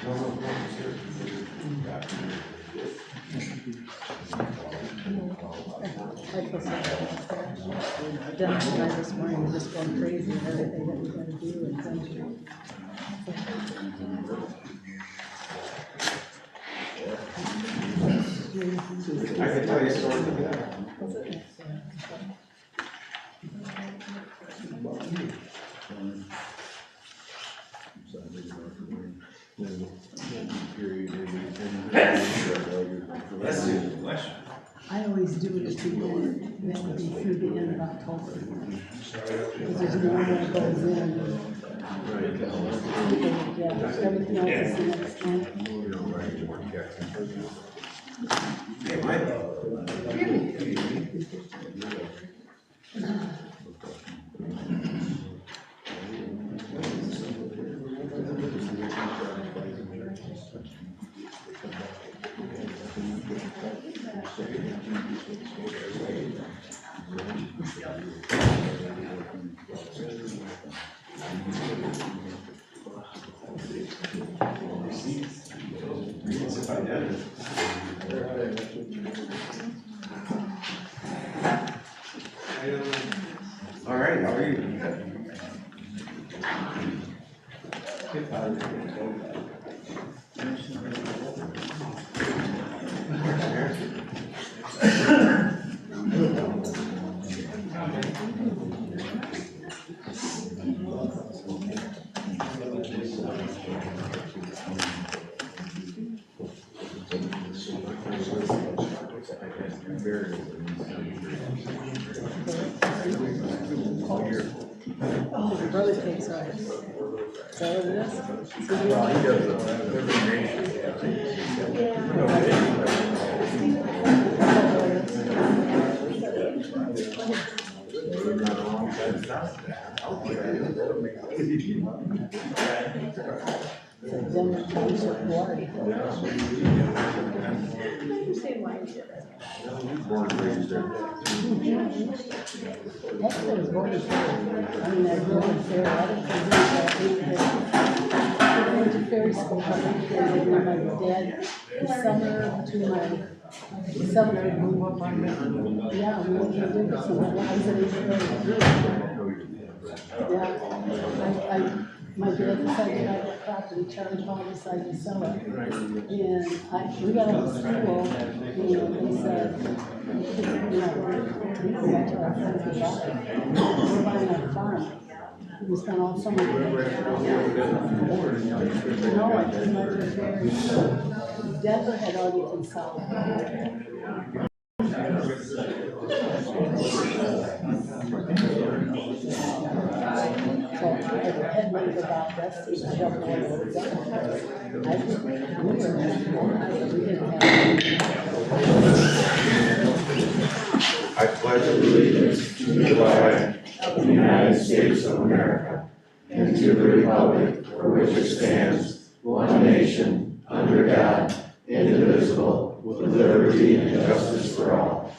I feel so bad. Dennis and I this morning were just going crazy with everything that we got to do and things. I can tell you a story of that. That's the question. I always do it at the end, that would be through the end of October. Because there's no one that goes in. Yeah, everything else is the next month. Hey, Mike. All right, how are you? Oh, your brother takes ours. Is that what it is? Well, he does every nation. Denver Township water. Born and raised there. Actually, I was born in Ferry. I mean, I grew up in Ferry. I didn't think I went to Ferry school. I went to Ferry with my dad the summer between my summer and move up on. Yeah, we went to Denver. So I was in 8th grade. Yeah, my dad decided to buy that property. Charlie Paul decided to sell it. And we got out of school and they said, you know, we go back to our friends to buy. We're buying a farm. We spent all summer there. No, I didn't like it very. Denver had already consolidated. So if the head might go back west, he should have more of it. I think we didn't have. I pledge allegiance to the flag of the United States of America and to the republic for which it stands, one nation, under God, indivisible, with liberty and justice for all.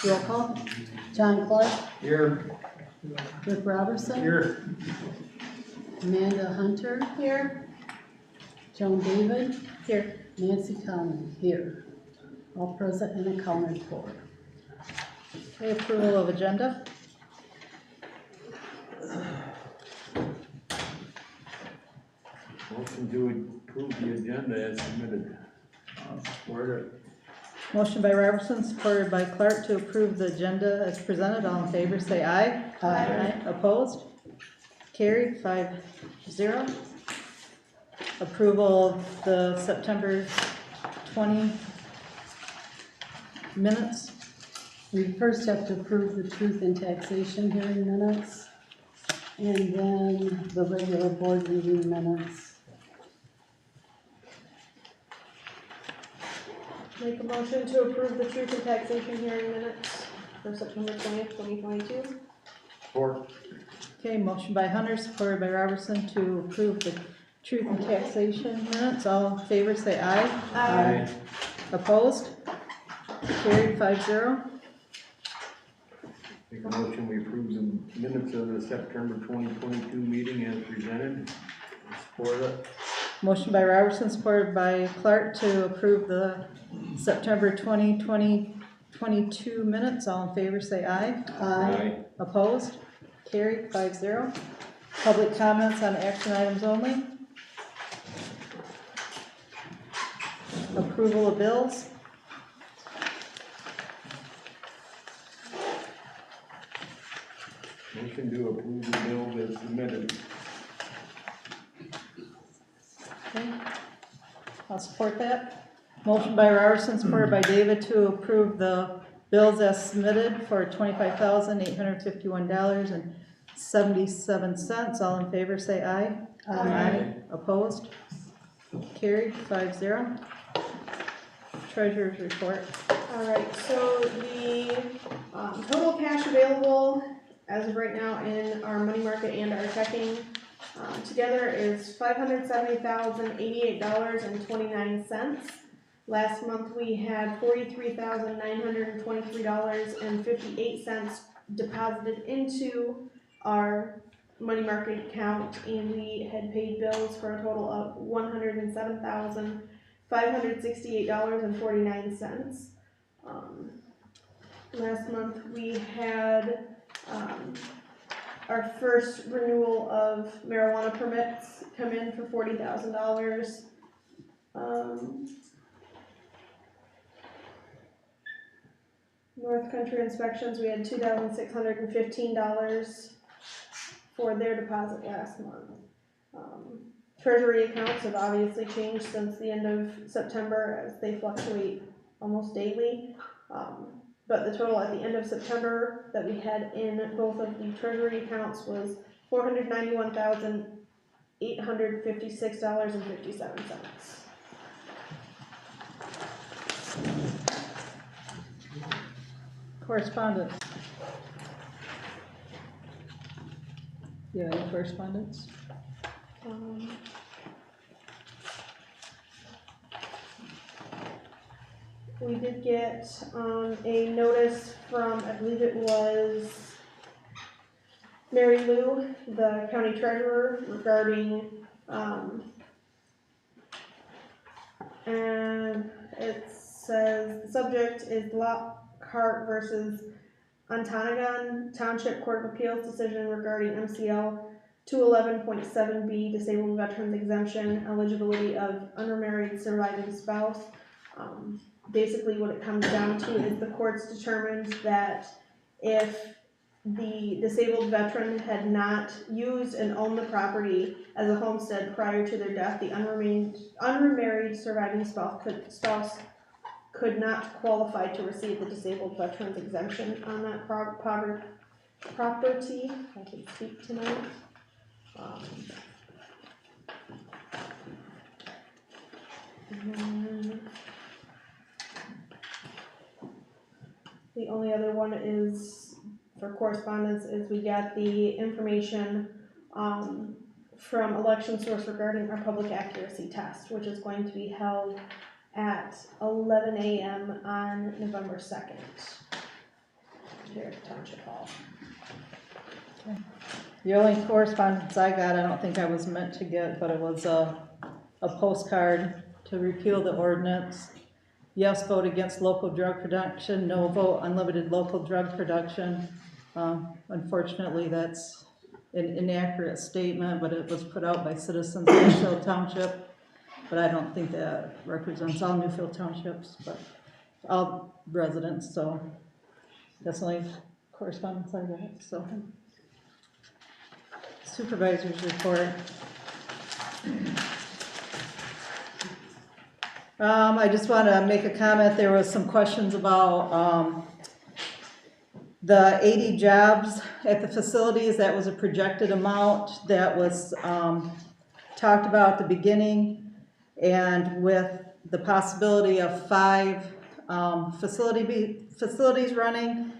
Roll call. John Clark. Here. Rick Robertson. Here. Amanda Hunter. Here. Joan David. Here. Nancy Conlon. Here. All present and accounted for. Okay, approval of agenda. Motion to approve the agenda as submitted. Support it. Motion by Robertson, supported by Clark to approve the agenda as presented. All in favor, say aye. Aye. Opposed? Carried, 5-0. Approval of the September 20 minutes. We first have to approve the truth in taxation hearing minutes, and then the regular board meeting minutes. Make a motion to approve the truth and taxation hearing minutes for September 20th, 2022. Support. Okay, motion by Hunter, supported by Robertson to approve the truth and taxation minutes. All in favor, say aye. Aye. Opposed? Carried 5-0. Make a motion, we approve the minutes of the September 2022 meeting as presented. Support it. Motion by Robertson, supported by Clark to approve the September 2022 minutes. All in favor say aye. Aye. Opposed? Carried 5-0. Public comments on action items only. Approval of bills. Motion to approve the bill as submitted. Okay. I'll support that. Motion by Robertson, supported by David to approve the bills as submitted for $25,851.77. All in favor say aye. Aye. Opposed? Carried 5-0. Treasurer's report. All right, so the total cash available as of right now in our money market and our checking together is $570,088.29. Last month we had $43,923.58 deposited into our money market account, and we had paid bills for a total of $107,568.49. Last month we had our first renewal of marijuana permits come in for $40,000. North Country inspections, we had $2,615 for their deposit last month. Treasury accounts have obviously changed since the end of September as they fluctuate almost daily. But the total at the end of September that we had in both of the treasury accounts was $491,856.57. Correspondence. Do you have any correspondence? We did get a notice from, I believe it was Mary Lou, the county treasurer, regarding, and it says the subject is Lockhart versus Ontonagon Township Court of Appeals decision regarding MCL 211.7B disabled veterans exemption eligibility of unmarried surviving spouse. Basically what it comes down to is the courts determined that if the disabled veteran had not used and owned the property as a homestead prior to their death, the unmarried surviving spouse could not qualify to receive the disabled veterans exemption on that property. I can speak tonight. The only other one is for correspondence is we got the information from Election Source regarding our public accuracy test, which is going to be held at 11 a.m. on November 2nd here at Township Hall. Okay. The only correspondence I got, I don't think I was meant to get, but it was a postcard to repeal the ordinance. Yes vote against local drug production, no vote unlimited local drug production. Unfortunately, that's an inaccurate statement, but it was put out by citizens of Newfield Township. But I don't think that represents all Newfield Townships, but all residents, so that's the only correspondence I got, so. Supervisor's report. I just want to make a comment. There was some questions about the 80 jobs at the facilities. That was a projected amount that was talked about at the beginning, and with the possibility of 5 facilities running,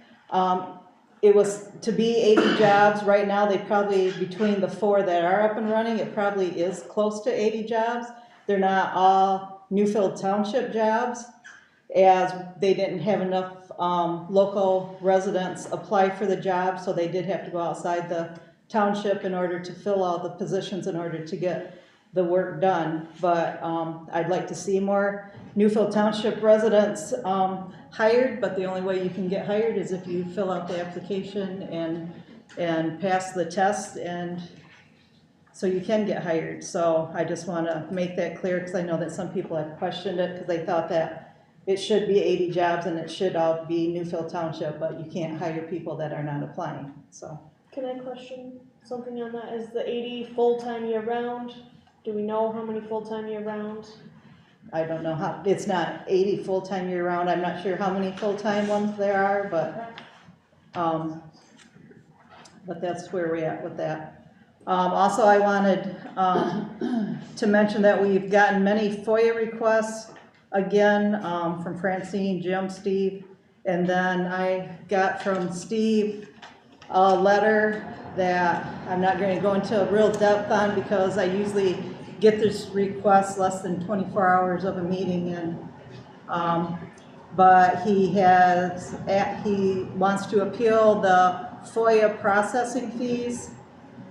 it was to be 80 jobs. Right now, they probably, between the 4 that are up and running, it probably is close to 80 jobs. They're not all Newfield Township jobs. as they didn't have enough local residents apply for the job, so they did have to go outside the township in order to fill all the positions in order to get the work done. But I'd like to see more Newfield Township residents hired, but the only way you can get hired is if you fill out the application and pass the test, and so you can get hired. So I just want to make that clear, because I know that some people have questioned it, because they thought that it should be 80 jobs and it should all be Newfield Township, but you can't hire people that are not applying, so. Can I question something on that? Is the 80 full-time year-round? Do we know how many full-time year-round? I don't know how, it's not 80 full-time year-round, I'm not sure how many full-time ones there are, but that's where we're at with that. Also, I wanted to mention that we've gotten many FOIA requests, again, from Francine, Jim, Steve, and then I got from Steve a letter that I'm not going to go into real depth on, because I usually get this request less than 24 hours of a meeting, and but he wants to appeal the FOIA processing fees.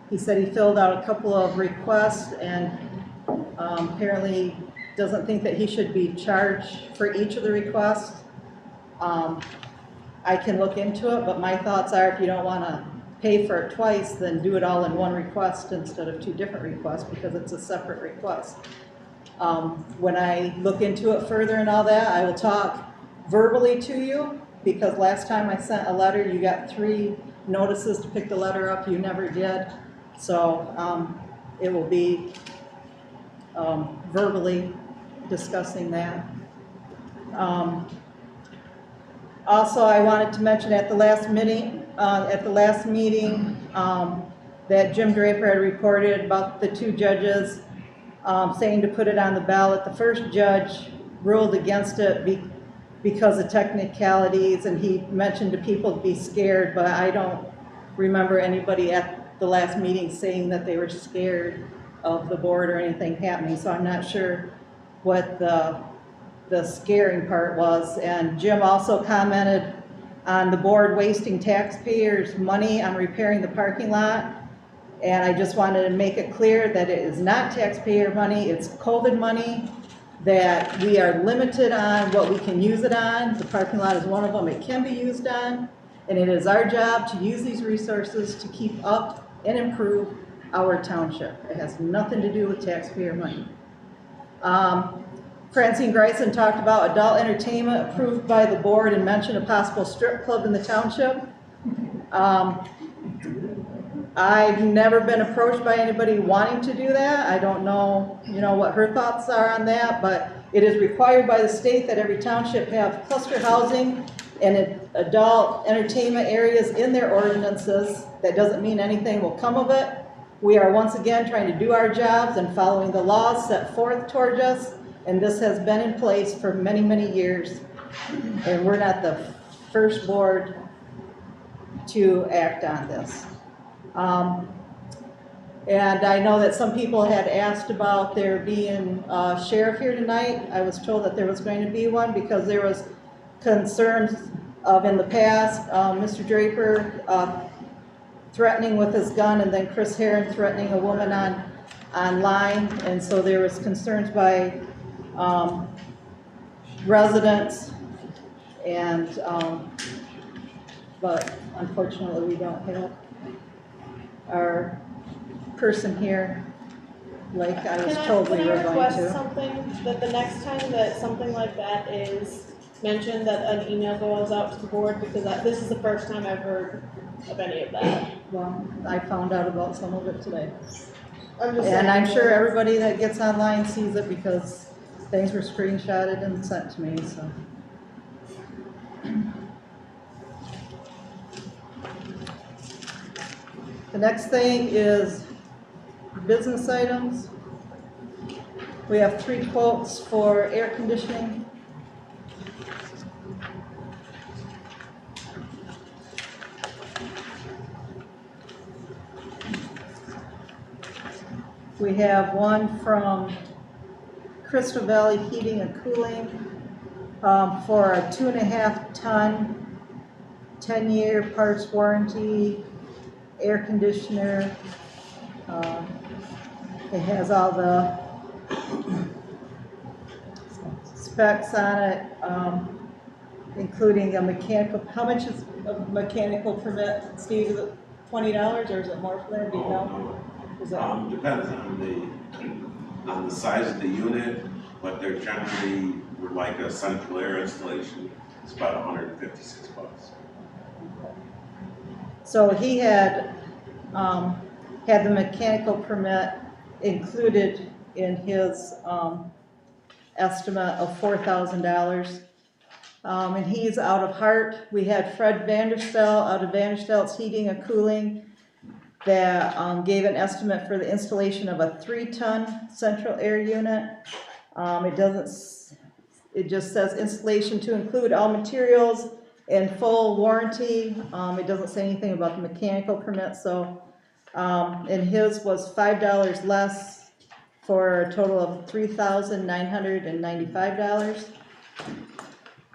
He said he filled out a couple of requests, and apparently doesn't think that he should be charged for each of the requests. I can look into it, but my thoughts are, if you don't want to pay for it twice, then do it all in one request instead of two different requests, because it's a separate request. When I look into it further and all that, I will talk verbally to you, because last time I sent a letter, you got 3 notices to pick the letter up, you never did. So it will be verbally discussing that. Also, I wanted to mention at the last meeting, that Jim Draper had reported about the 2 judges saying to put it on the ballot. The first judge ruled against it because of technicalities, and he mentioned to people to be scared, but I don't remember anybody at the last meeting saying that they were scared of the board or anything happening, so I'm not sure what the scaring part was. And Jim also commented on the board wasting taxpayers' money on repairing the parking lot, and I just wanted to make it clear that it is not taxpayer money, it's COVID money, that we are limited on what we can use it on. The parking lot is one of them it can be used on, and it is our job to use these resources to keep up and improve our township. It has nothing to do with taxpayer money. Francine Greisen talked about adult entertainment approved by the board and mentioned a possible strip club in the township. I've never been approached by anybody wanting to do that. I don't know, what her thoughts are on that, but it is required by the state that every township have cluster housing and adult entertainment areas in their ordinances. That doesn't mean anything will come of it. We are once again trying to do our jobs and following the laws set forth towards us, and this has been in place for many, many years, and we're not the first board to act on this. And I know that some people had asked about there being a sheriff here tonight. I was told that there was going to be one because there was concerns of in the past, Mr. Draper threatening with his gun, and then Chris Herron threatening a woman online, and so there was concerns by residents, and but unfortunately we don't have our person here like I was told we were going Can I request to. something, that the next time that something like that is mentioned, that an email goes out to the board, because this is the first time I've heard of any of that. Well, I found out about some of it today. I'm just And I'm saying. sure everybody that gets online sees it because things were screenshotted and sent to me, so. The next thing is business items. We have 3 quotes for air conditioning. We have one from Crystal Valley Heating and Cooling for a 2.5 ton, 10-year parts warranty, air conditioner. It has all the specs on it, including a mechanical, how much is a mechanical permit, Steve, is it $20 or is it more for that, do you know? Is that, Depends on the size of the unit, but they're generally, like a central air installation, it's about $156. so he had the mechanical permit included in his, estimate of $4,000. And he's out of Hart. We had Fred Vanderstel out of Vanderstel's Heating and Cooling that gave an estimate for the installation of a 3-ton central air unit. It just says installation to include all materials and full warranty. It doesn't say anything about the mechanical permit, so, and his was $5 less for a total of $3,995.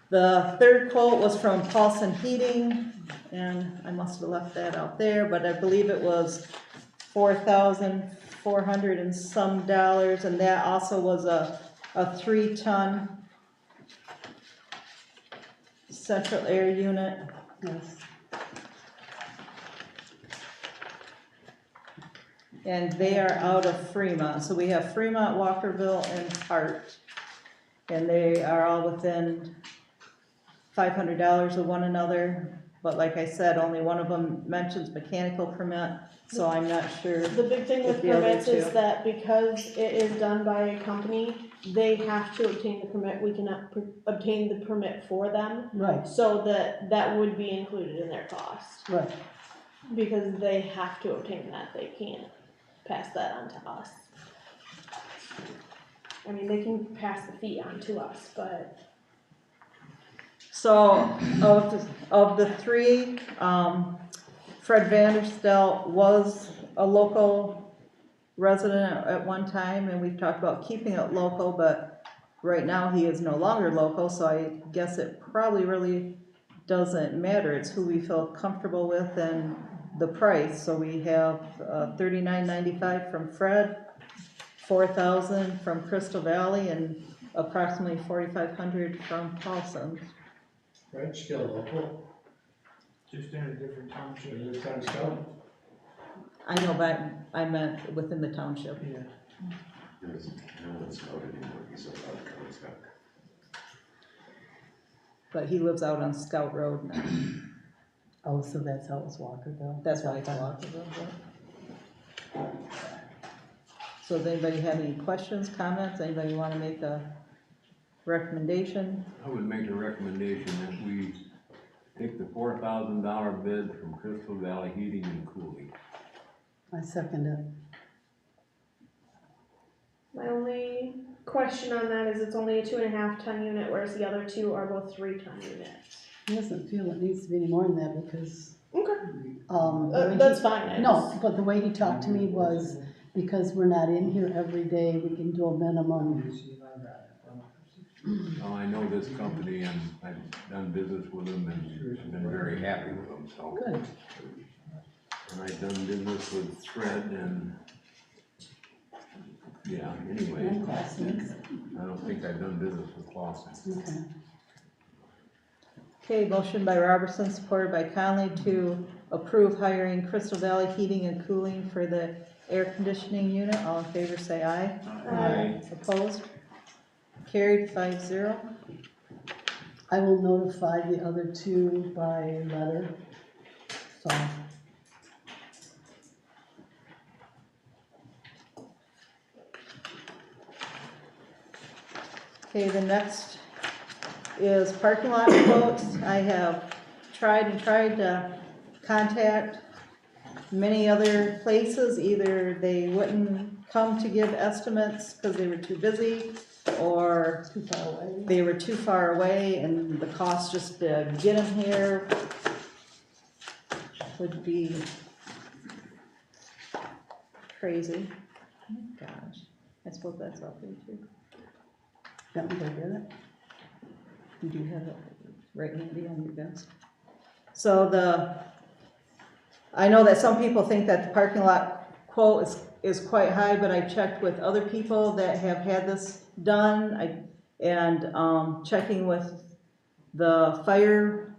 The third quote was from Paulson Heating, and I must have left that out there, but I believe it was $4,400 and some dollars, and that also was a 3-ton central air unit. Yes. And they are out of Fremont, so we have Fremont, Walkerville, and Hart. And they are all within $500 of one another, but like I said, only one of them mentions mechanical permit, so I'm not sure. The big thing with If the other permits is two. that because it is done by a company, they have to obtain the permit, we cannot obtain the permit for them. Right, So that would be included in their cost, right. because they have to obtain that, they can't pass that on to us. I mean, they can pass the fee on to us, but So, of the three, Fred Vanderstel was a local resident at one time, and we've talked about keeping it local, but right now he is no longer local, so I guess it probably really doesn't matter. It's who we feel comfortable with and the price. So we have $39.95 from Fred, $4,000 from Crystal Valley, and approximately $4,500 from Paulson. Fred's still local. Just in a different township. It's on Scout. I know, but I meant within the township. Yeah. No one's out anymore, he's out of Scout. But he lives out on Scout Road now. Oh, so that's how it's Walkerville? That's why it's Walkerville. Yeah. So does anybody have any questions, comments? Anybody want to make a recommendation? I would make a recommendation that we take the $4,000 bid from Crystal Valley Heating and Cooling. I second it. my only question on that is it's only a 2.5 ton unit, whereas the other two are both 3-ton units. He doesn't feel it needs to be any more than that because, Okay, the way that's he- fine, I No, just- but the way he talked to me was because we're not in here every day, we can do a minimum. Well, I know this company and I've done business with them and I've been very happy with them, so. Good. And I've done business with Fred and, yeah, anyway. And Clausen's. I don't think I've done business with Clausen. Okay. Okay, motion by Robertson, supported by Conley to approve hiring Crystal Valley Heating and Cooling for the air conditioning unit. All in favor, say aye. Aye. Opposed? Carried 5-0. I will notify the other two by letter, so. Okay, the next is parking lot quotes. I have tried to contact many other places. Either they wouldn't come to give estimates because they were too busy, or Too far away. they were too far away and the cost just to get them here would be crazy. Oh my gosh, I suppose that's all for you too. Got me to get it? You do have it right handy on your desk. So I know that some people think that the parking lot quote is quite high, but I checked with other people that have had this done. Checking with the fire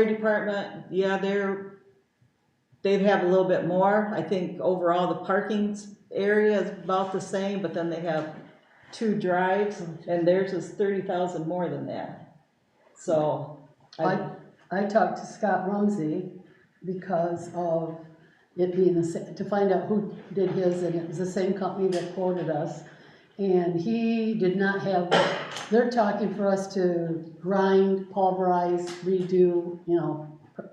department, yeah, they'd have a little bit more. I think overall the parking area is about the same, but then they have 2 drives, and theirs is 30,000 more than that. So I talked to Scott Rumsey because of it being to find out who did his, and it was the same company that quoted us. And he did not have, they're talking for us to grind, pulverize, redo,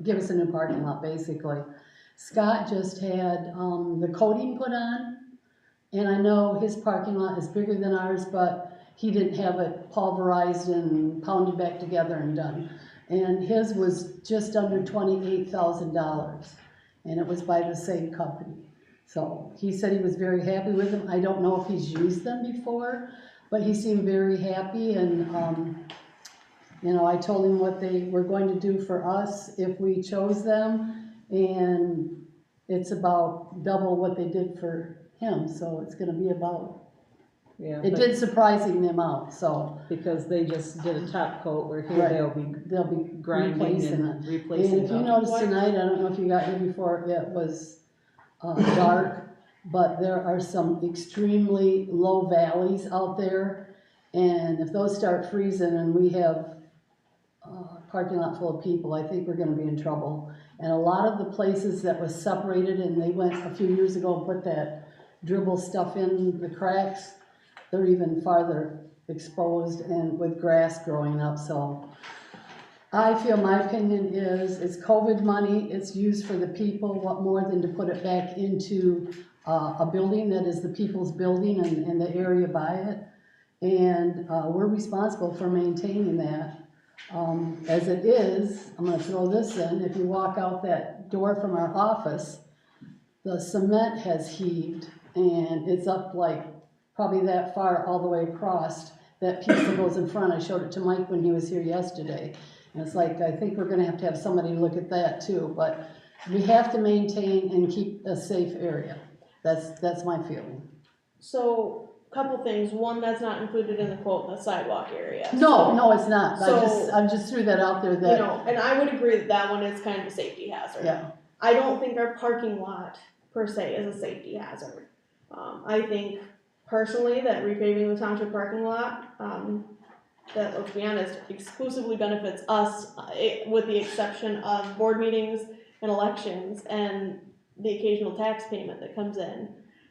give us a new parking lot, basically. Scott just had the coating put on, and I know his parking lot is bigger than ours, but he didn't have it pulverized and pounded back together and done. And his was just under $28,000, and it was by the same company. So he said he was very happy with them. I don't know if he's used them before, but he seemed very happy, and I told him what they were going to do for us if we chose them, and it's about double what they did for him, so it's gonna be about, it did surprising them out, so. Because they just did a top coat, where here Right. They'll be grinding replacing and it. replacing And if you them. notice tonight, I don't know if you got here before, it was dark, but there are some extremely low valleys out there, and if those start freezing and we have a parking lot full of people, I think we're gonna be in trouble. And a lot of the places that was separated, and they went a few years ago and put that dribble stuff in the cracks, they're even farther exposed and with grass growing up, so. I feel my opinion is, it's COVID money, it's used for the people, what more than to put it back into a building that is the people's building and the area by it. And we're responsible for maintaining that. As it is, I'm gonna throw this in, if you walk out that door from our office, the cement has heaved, and it's up like probably that far all the way across. That piece that goes in front, I showed it to Mike when he was here yesterday. And it's like, I think we're gonna have to have somebody look at that too, but we have to maintain and keep a safe area. That's my feeling. So, couple things, one, that's not included in the quote, the sidewalk area. No, it's not. So- I just threw that out there that. And I would agree that one is kind of a safety hazard. Yeah. I don't think our parking lot per se is a safety hazard. I think personally that repaving the township parking lot, that, let's be honest, exclusively benefits us, with the exception of board meetings and elections and the occasional tax payment that comes in.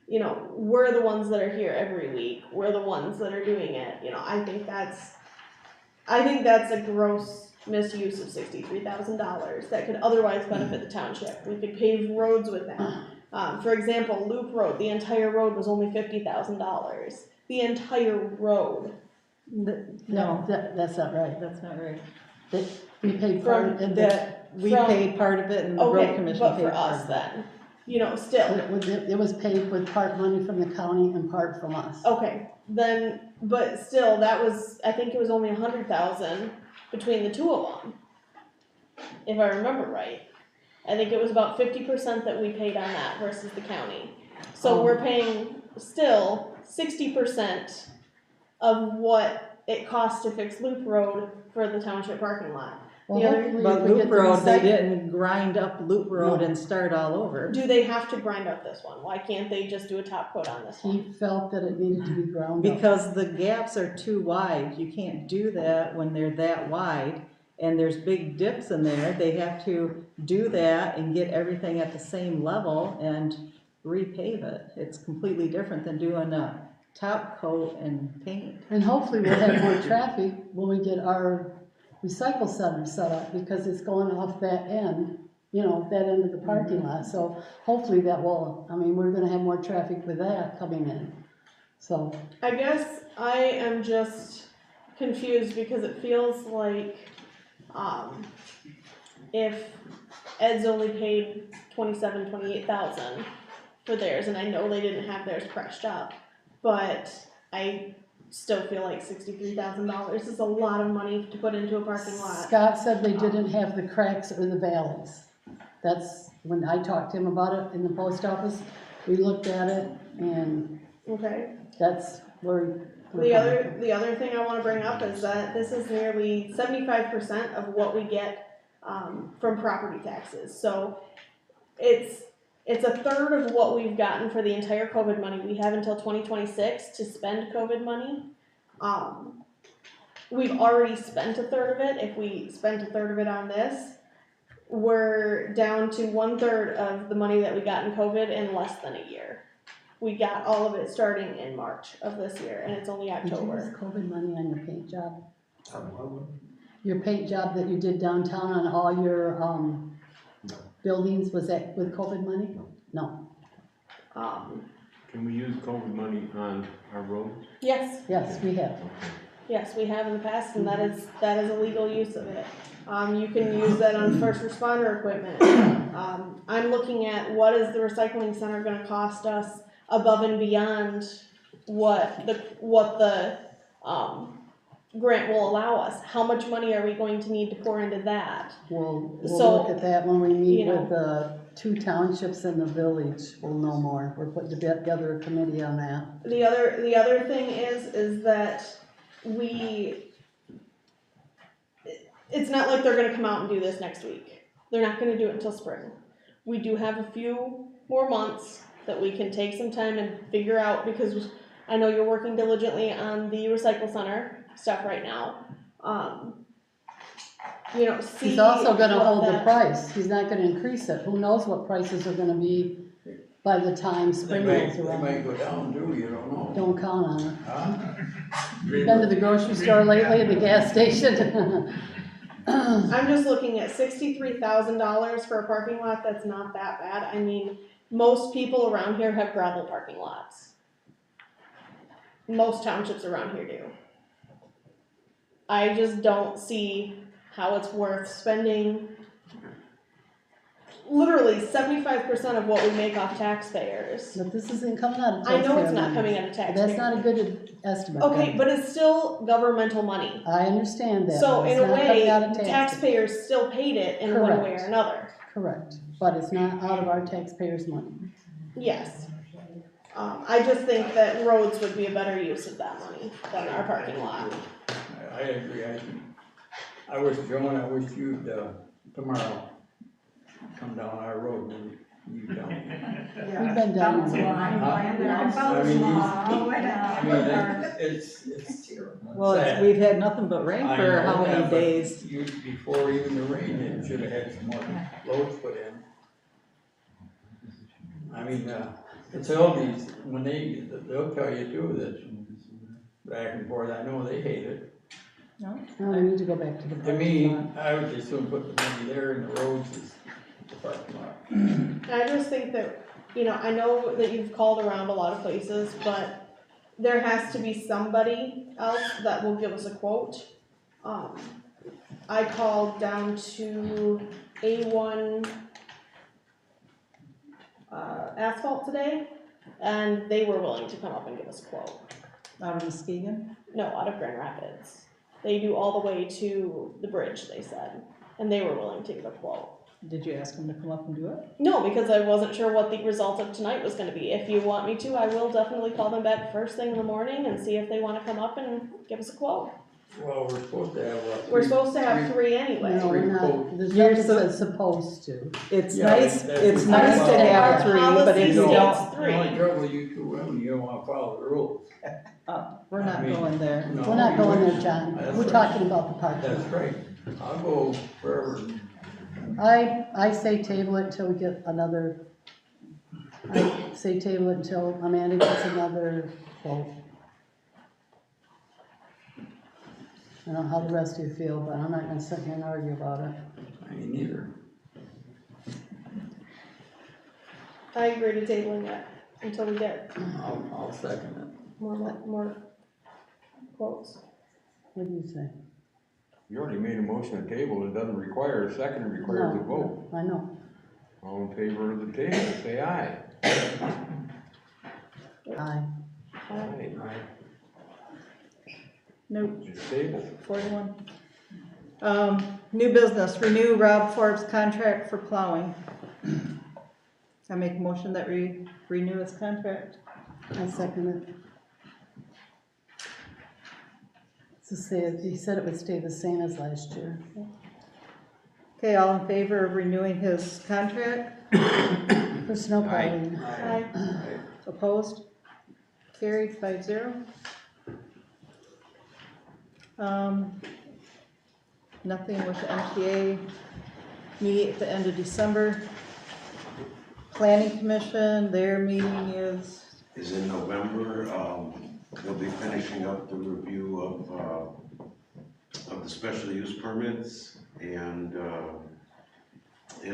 We're the ones that are here every week. We're the ones that are doing it. I think that's a gross misuse of $63,000 that could otherwise benefit the township. We could pave roads with that. For example, Loop Road, the entire road was only $50,000. The entire road. No, That's not right. that's not right. We paid for it and We paid part of it, and the road commission but paid for part us of it. then, still. it was paid with part money from the county and part from us. Okay, then, but still, that was, I think it was only 100,000 between the two of them. If I remember right. I think it was about 50% that we paid on that versus the county. So we're paying still 60% of what it costs to fix Loop Road for the township parking lot. Well, The other- hopefully But if we Loop get the Road, they recyc- didn't grind up Loop Road No. and start all over. Do they have to grind up this one? Why can't they just do a top coat on this one? He felt that it needed to be ground up. Because the gaps are too wide. You can't do that when they're that wide, and there's big dips in there. They have to do that and get everything at the same level and repave it. It's completely different than doing a top coat and paint. And hopefully we'll have more traffic when we get our recycle center set up, because it's going off that end, that end of the parking lot. So hopefully that will, we're gonna have more traffic with that coming in, so. I guess I am just confused because it feels like, if Ed's only paid 28,000 for theirs, and I know they didn't have theirs crushed up, but I still feel like $63,000 is a lot of money to put into a parking lot. Scott said they didn't have the cracks or the valleys. That's, when I talked to him about it in the post office, we looked at it, and Okay. that's where we're The coming from. the other thing I wanna bring up is that this is nearly 75% of what we get, from property taxes, so it's a third of what we've gotten for the entire COVID money. We have until 2026 to spend COVID money. We've already spent a third of it. If we spent a third of it on this, we're down to 1/3 of the money that we got in COVID in less than a year. We got all of it starting in March of this year, and it's only Did you use October. COVID money on your paint job? Your paint job that you did downtown on all your, buildings, was that with COVID money? No. Can we use COVID money on our roads? Yes, Yes, we have. yes, we have in the past, and that is a legal use of it. You can use that on first responder equipment. I'm looking at what is the recycling center gonna cost us above and beyond what the grant will allow us. How much money are we going to need to pour into that? We'll So, look at that when we meet you know. with the 2 townships in the village. We'll know more. We're putting together a committee on that. The other thing is that it's not like they're gonna come out and do this next week. They're not gonna do it until spring. We do have a few more months that we can take some time and figure out, because I know you're working diligently on the recycle center stuff right now. See. He's also gonna what hold the that- price. He's not gonna increase it. Who knows what prices are gonna be by the time spring rolls They might around. go down too, you don't know. Don't count on it. Huh? Been to the grocery store lately, the gas station? I'm just looking at $63,000 for a parking lot. That's not that bad. I mean, most people around here have gravel parking lots. Most townships around here do. I just don't see how it's worth spending literally 75% of what we make off taxpayers. But this isn't coming out of I taxpayer know it's not money. coming out of taxpayer. That's not a good estimate. Okay, then. but it's still governmental money. I understand that. So but in it's a not way, coming out of taxpayers still paid it in one way or Correct. another. Correct, but it's not out of our taxpayers' money. Yes. I just think that roads would be a better use of that money than our parking lot. I agree, I wish, Joan, I wish you'd, tomorrow, come down our road and you tell me. We've been down I mean, it's Well, sad. we've had nothing but rain I for know how many that, but days? You, before even the rain, it should have had some more loads put in. I mean, it's all these, when they'll tell you too that back and forth, I know they hate it. No, we need to go back to the To parking me, lot. I would just soon put the money there and the roads is the parking lot. I just think that, I know that you've called around a lot of places, but there has to be somebody else that will give us a quote. I called down to A1 Asphalt today, and they were willing to come up and give us a quote. Out of Muskegon? No, out of Grand Rapids. They do all the way to the bridge, they said, and they were willing to give a quote. Did you ask them to come up and do it? No, because I wasn't sure what the result of tonight was gonna be. If you want me to, I will definitely call them back first thing in the morning and see if they wanna come up and give us a quote. Well, we're supposed to have We're supposed to have 3 anyway. No, we're not, quote. there's You're nothing so- that says supposed to. It's Yeah, nice, that's- it's nice to Our have 3, but policy if you states don't, three. The only trouble you two women, you don't wanna follow the rules. we're not going there. No, We're not you going there, wouldn't. John. That's We're right. talking about the parking That's lot. right. I'll go wherever. I say table it until we get another, I say table it until Amanda gets another quote. I don't know how the rest of you feel, but I'm not gonna sit here and argue about it. I mean, neither. I agree to tabling it until we get I'll second more quotes. What do you say? You already made a motion to table, it doesn't require a second, it requires a No, vote. I know. All in favor of the table, say aye. Aye. Aye. it. Nope. Table. 41. New business, renew Rob Forbes' contract for plowing. I make a motion that we renew his contract. I second it. So say, he said it would stay the same as last year. Okay, all in favor of renewing his contract? For snow plowing. Aye. Opposed? Carried 5-0. Nothing with the MTA meet at the end of December. Planning Commission, their meeting is, in November. We'll be finishing up the review of the special use permits, and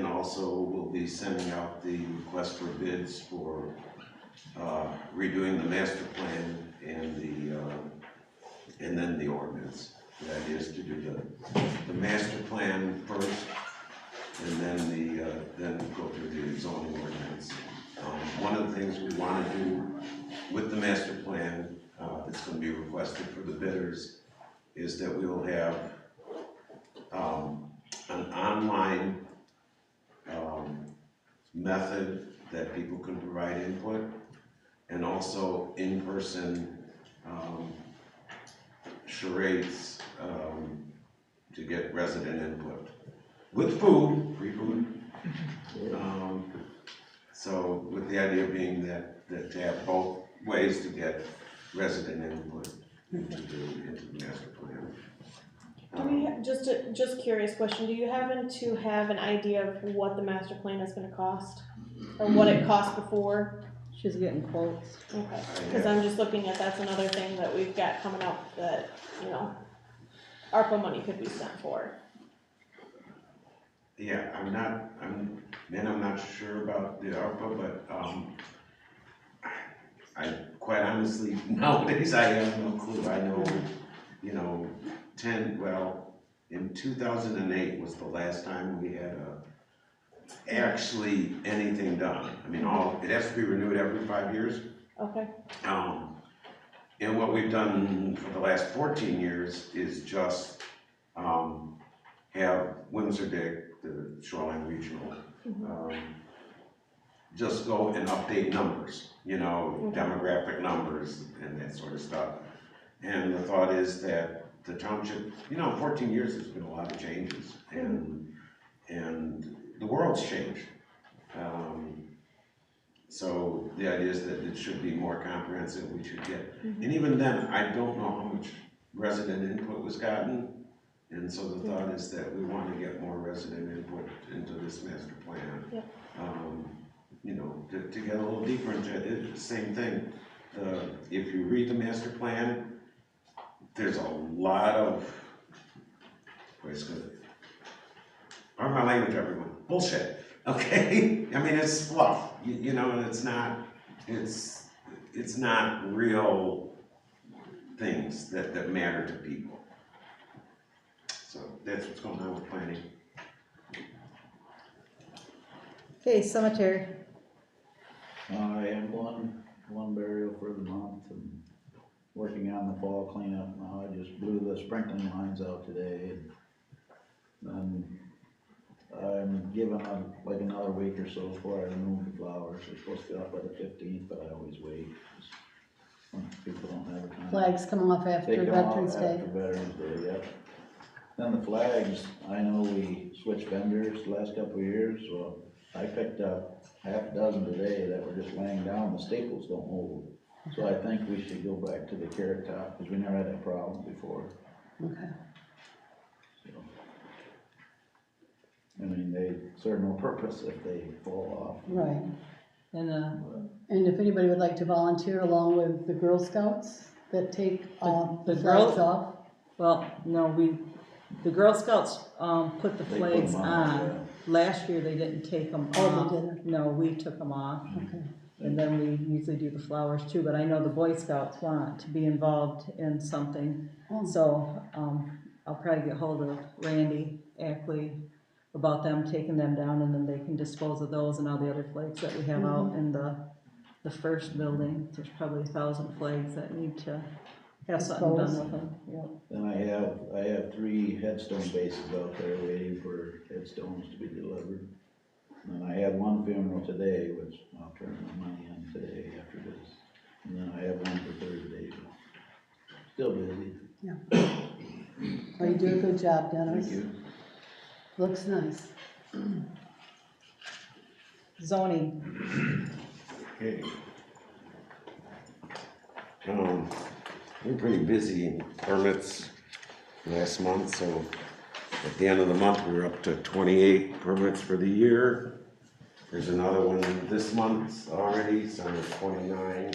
also we'll be sending out the request for bids for redoing the master plan and then the ordinance. The idea is to do the master plan first, and then go through the zoning ordinance. One of the things we want to do with the master plan that's going to be requested for the bidders is that we will have an online method that people can provide input, and also in-person charades to get resident input with food, free food. So with the idea being that to have both ways to get resident input into the master plan. Do we, just curious question, do you happen to have an idea of what the master plan is gonna cost? Or what it cost before? she's getting quotes. Okay, cause I'm just looking at, that's another thing that we've got coming up that, you know, ARPA money could be spent for. Yeah, I'm not sure about the ARPA, but I quite honestly, nowadays I have no clue. I know, in 2008 was the last time we had actually anything done. I mean, it has to be renewed every 5 years. Okay, And what we've done for the last 14 years is just have Windsor Dick, the Shoreline Regional, just go and update numbers, demographic numbers and that sort of stuff. And the thought is that the township, 14 years has been a lot of changes, and the world's changed. So the idea is that it should be more comprehensive, we should get, and even then, I don't know how much resident input was gotten. And so the thought is that we want to get more resident input into this master plan. Yep. To get a little deeper into it, it's the same thing. If you read the master plan, there's a lot of, pardon my language, everyone, bullshit, okay? I mean, it's fluff, and it's not real things that matter to people. So that's what's going on with planning. Okay, cemetery. I am one burial for the month and working on the fall cleanup now. I just blew the sprinkling lines out today, and I'm given like another week or so before I remove the flowers. They're supposed to be up by the 15th, but I always wait. When people don't have the time. Flags come off They after come out Veterans Day. after Veterans Day, yep. Then the flags, I know we switched vendors the last couple of years, so I picked up half a dozen today that were just laying down. The staples don't hold. So I think we should go back to the carrot top, because we never had that problem before. Okay. So, I mean, they serve no purpose if they fall off. Right. And And if anybody would like to volunteer along with the Girl Scouts that take The the Girl- flags off. well, no, the Girl Scouts, put the They put flags them on. Last year, they didn't take them off. Oh, they didn't? No, we took them off. Okay. And then we usually do the flowers too, but I know the Boy Scouts want to be involved in something. Oh. So, I'll probably get hold of Randy Ackley about them taking them down, and then they can dispose of those and all the other flags that we have out in the first building. There's probably 1,000 flags that need to have something done Dispose. with them, yeah. Then I have 3 headstone bases out there waiting for headstones to be delivered. And then I had 1 funeral today, which I'll turn my money in today after this. And then I have 1 for Thursday. Still busy. Well, you do a good job, Thank Dennis. you. Looks nice. Zoning, Okay. We're pretty busy in permits last month, so at the end of the month, we were up to 28 permits for the year. There's another one this month already, so there's 29.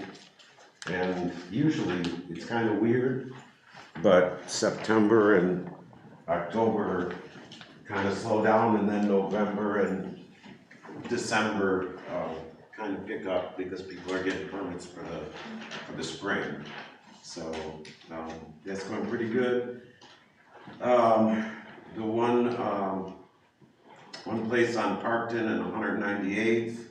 And usually, it's kind of weird, but September and October kind of slow down, and then November and December kind of pick up because people are getting permits for the spring. So that's going pretty good. The one place on Parkton and 198th,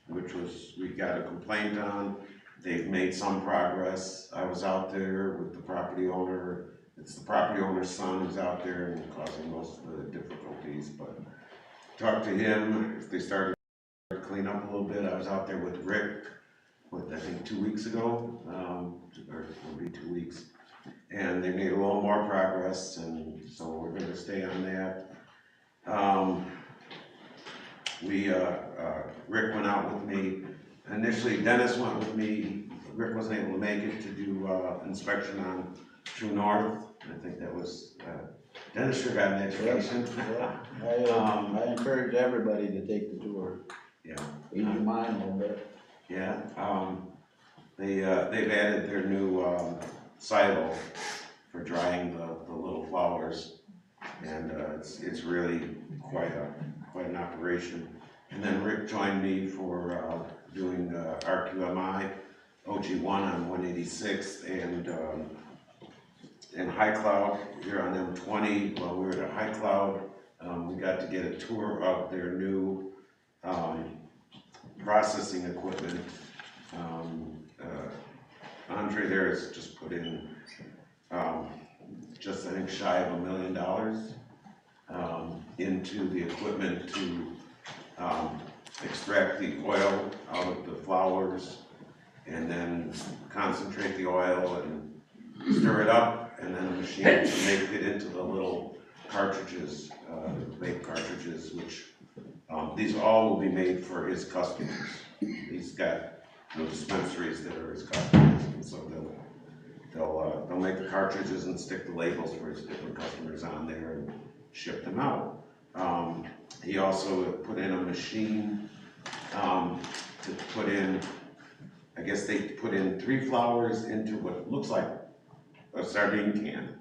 which we got a complaint on. They've made some progress. I was out there with the property owner. It's the property owner's son who's out there and causing most of the difficulties, but talked to him. If they started to clean up a little bit, I was out there with Rick, I think 2 weeks ago, or maybe 2 weeks. And they made a little more progress, and so we're gonna stay on that. Rick went out with me. Initially, Dennis went with me. Rick wasn't able to make it to do inspection on True North. I think that was, Dennis sure got an education. I encourage everybody to take the tour. Yeah. Ease your mind a little bit. Yeah, they've added their new silo for drying the little flowers, and it's really quite an operation. And then Rick joined me for doing RQMI, OG1 on 186th, and High Cloud here on M20. While we were at High Cloud, we got to get a tour of their new processing equipment. Andre there has just put in just I think shy of $1 million into the equipment to extract the oil out of the flowers and then concentrate the oil and stir it up, and then a machine to make it into the little cartridges, vape cartridges, which these all will be made for his customers. He's got dispensaries that are his customers, and so they'll make the cartridges and stick the labels for his different customers on there and ship them out. He also put in a machine to put in, I guess they put in 3 flowers into what looks like a sardine can,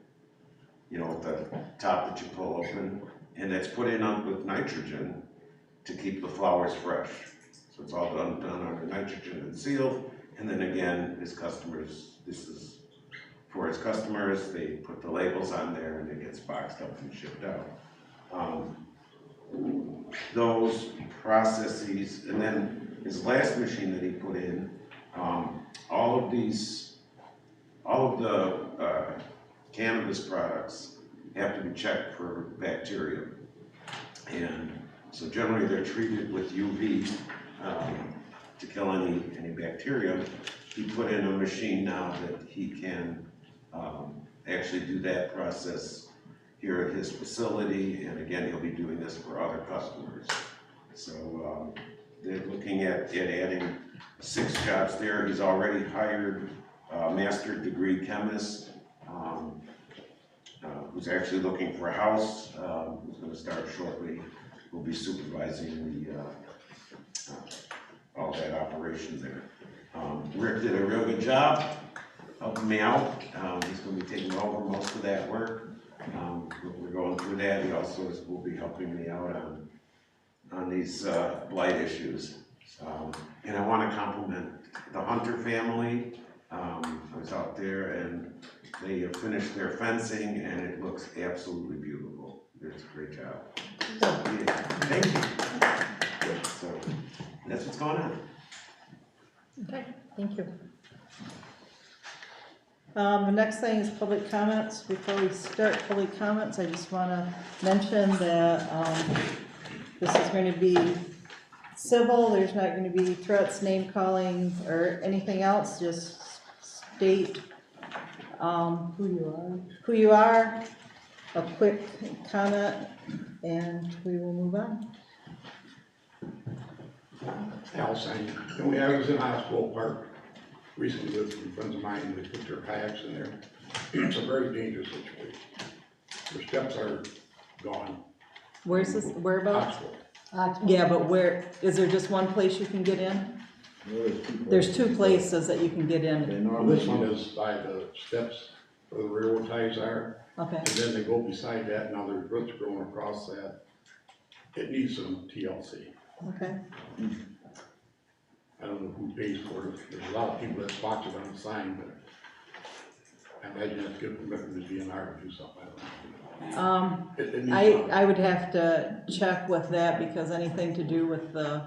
you know, with the top that you pull open, and it's put in with nitrogen to keep the flowers fresh. So it's all done under nitrogen and sealed, and then again, his customers, this is for his customers, they put the labels on there and it gets boxed up and shipped out. Those processes, and then his last machine that he put in, all of the cannabis products have to be checked for bacteria. And so generally they're treated with UV to kill any bacteria. He put in a machine now that he can actually do that process here at his facility, and again, he'll be doing this for other customers. So they're looking at adding 6 jobs there. He's already hired a master's degree chemist who's actually looking for a house, who's going to start shortly. Will be supervising all that operation there. Rick did a real good job helping me out. He's going to be taking over most of that work. We're going through that. He also will be helping me out on these blight issues. And I want to compliment the Hunter family. I was out there and they have finished their fencing and it looks absolutely beautiful. It's a great job. Yeah, thank you. So that's what's going on. okay, thank you. The next thing is public comments. Before we start public comments, I just wanna mention that, this is gonna be civil, there's not gonna be threats, name calling, or anything else, just state, who you are, a quick comment, and we will move on. Al Sang. I was in Hospital Park recently with some friends of mine that put their kayaks in there. It's a very dangerous situation. Their steps are gone. Where's this, whereabouts? Hospital. Yeah, but where, is there just one place you can get in? There's two places that you can get in. Well, this one is by the steps where the railroad ties are. Okay, And then they go beside that, now there's roots growing across that. It needs some TLC. okay. I don't know who pays for it. There's a lot of people that sponsor it on the sign, but I imagine that's good permission to the DNR to do something. I don't know. It needs some. I would have to check with that because anything to do with the,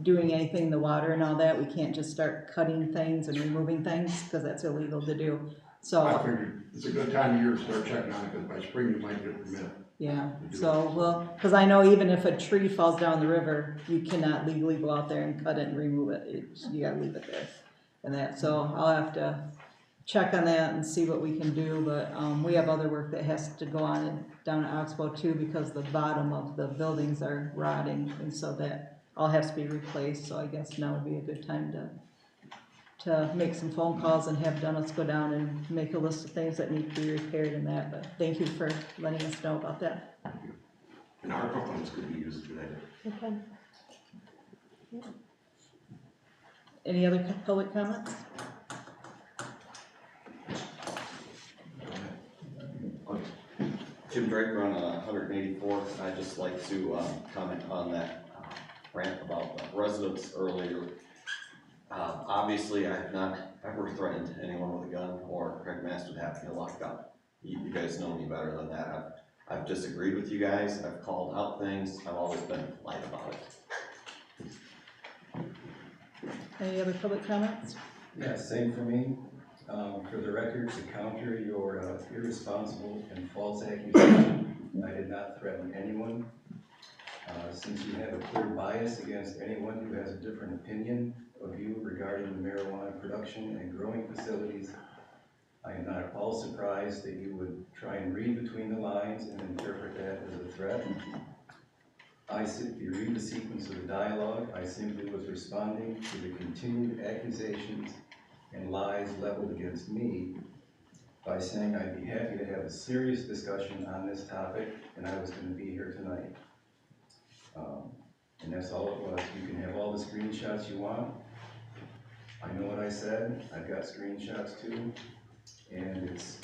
doing anything in the water and all that, we can't just start cutting things and removing things because that's illegal to do. I So, figured it's a good time of year to start checking on it, because by spring you might get a permit. yeah, so we'll, because I know even if a tree falls down the river, you cannot legally go out there and cut it and remove it. You gotta leave it there. And that, so I'll have to check on that and see what we can do, but, we have other work that has to go on down at Oxbow too, because the bottom of the buildings are rotting, and so that all has to be replaced, so I guess now would be a good time to make some phone calls and have Dennis go down and make a list of things that need to be repaired and that, but thank you for letting us know about that. And our funds could be used for that. Okay. Any other public comments? Jim Draper on 184th. I'd just like to comment on that rant about residents earlier. Obviously, I have not ever threatened anyone with a gun or Craig Master would have to get locked up. You guys know me better than that. I've disagreed with you guys. I've called out things. I've always been polite about it. Any other public comments? Yeah, same for me. For the record, to counter your irresponsible and false accusation, I did not threaten anyone. Since you have a clear bias against anyone who has a different opinion of you regarding the marijuana production and growing facilities, I am not at all surprised that you would try and read between the lines and interpret that as a threat. If you read the sequence of the dialogue, I simply was responding to the continued accusations and lies leveled against me by saying I'd be happy to have a serious discussion on this topic, and I was going to be here tonight. And that's all it was. You can have all the screenshots you want. I know what I said. I've got screenshots too. And it's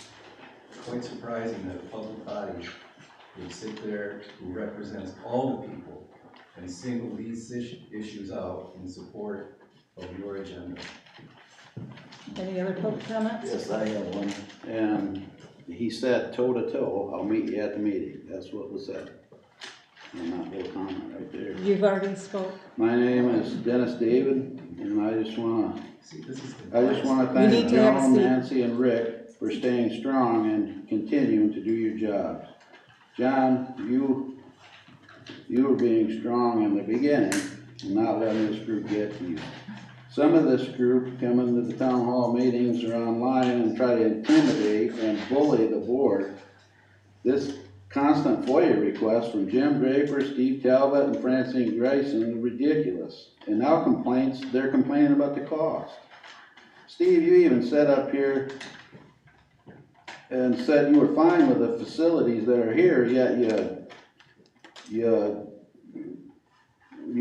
quite surprising that a public body would sit there who represents all the people and single these issues out in support of your agenda. Any other public comments? Yes, I have one. And he said toe to toe, I'll meet you at the meeting. That's what was said. And that little comment right there. You've already spoke. My name is Dennis David, and I just wanna You need thank to have a Joan, seat. Nancy, and Rick for staying strong and continuing to do your jobs. John, you were being strong in the beginning and not letting this group get to you. Some of this group come into the town hall meetings or online and try to intimidate and bully the board. This constant FOIA request from Jim Draper, Steve Talbot, and Francine Grayson is ridiculous. And now they're complaining about the cost. Steve, you even sat up here and said you were fine with the facilities that are here, yet you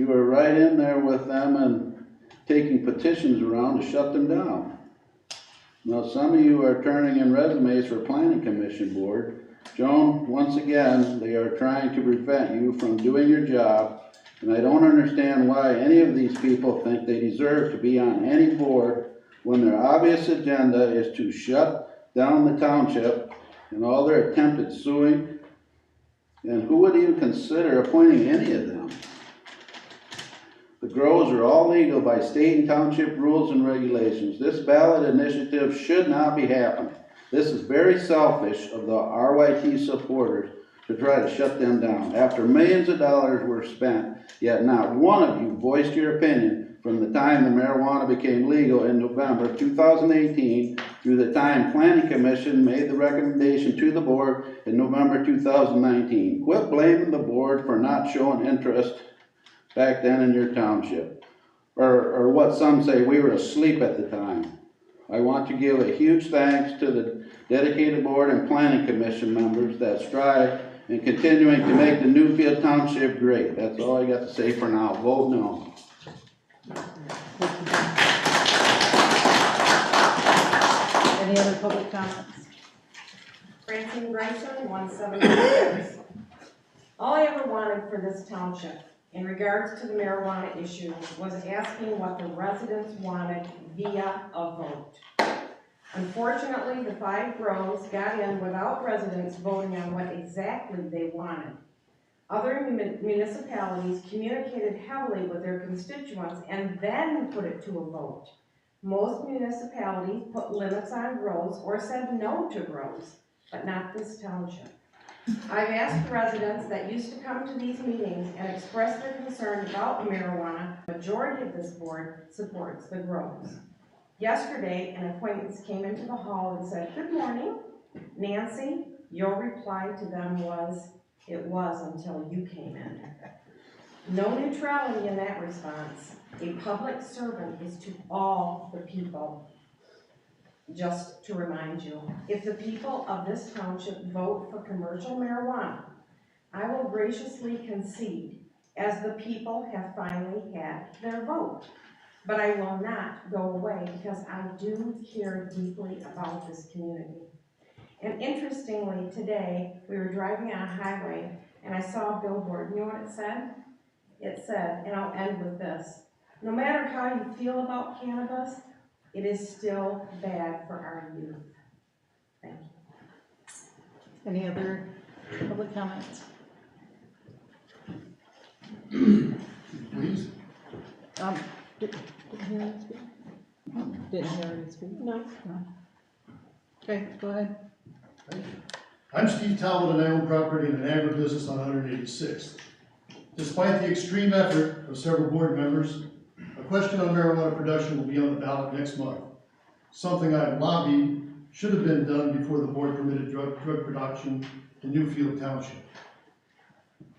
were right in there with them and taking petitions around to shut them down. Now, some of you are turning in resumes for planning commission board. Joan, once again, they are trying to prevent you from doing your job, and I don't understand why any of these people think they deserve to be on any board when their obvious agenda is to shut down the township and all their attempted suing. And who would even consider appointing any of them? The grows are all legal by state and township rules and regulations. This ballot initiative should not be happening. This is very selfish of the RYT supporters to try to shut them down. After millions of dollars were spent, yet not one of you voiced your opinion from the time the marijuana became legal in November 2018 through the time Planning Commission made the recommendation to the board in November 2019. Quit blaming the board for not showing interest back then in your township. Or what some say, we were asleep at the time. I want to give a huge thanks to the dedicated board and planning commission members that strive in continuing to make the Newfield Township great. That's all I got to say for now. Vote no. Any other public comments? Francine Bryson, 176. All I ever wanted for this township in regards to the marijuana issue was asking what the residents wanted via a vote. Unfortunately, the 5 grows got in without residents voting on what exactly they wanted. Other municipalities communicated heavily with their constituents and then put it to a vote. Most municipalities put limits on grows or said no to grows, but not this township. I've asked residents that used to come to these meetings and express their concern about marijuana. The majority of this board supports the grows. Yesterday, an acquaintance came into the hall and said, "Good morning, Nancy." Your reply to them was, "It was until you came in." No neutrality in that response. A public servant is to all the people. Just to remind you, if the people of this township vote for commercial marijuana, I will graciously concede, as the people have finally had their vote. But I will not go away because I do care deeply about this community. And interestingly, today, we were driving on a highway and I saw a billboard. You know what it said? It said, and I'll end with this, no matter how you feel about cannabis, it is still bad for our youth. Thank you. Any other public comments? Please? Didn't hear you speak? Didn't hear you speak? No. Okay, go ahead. Thank you. I'm Steve Talbot and I own property in an agribusiness on 186th. Despite the extreme effort of several board members, a question on marijuana production will be on the ballot next month. Something I have lobbied should have been done before the board permitted drug production in Newfield Township.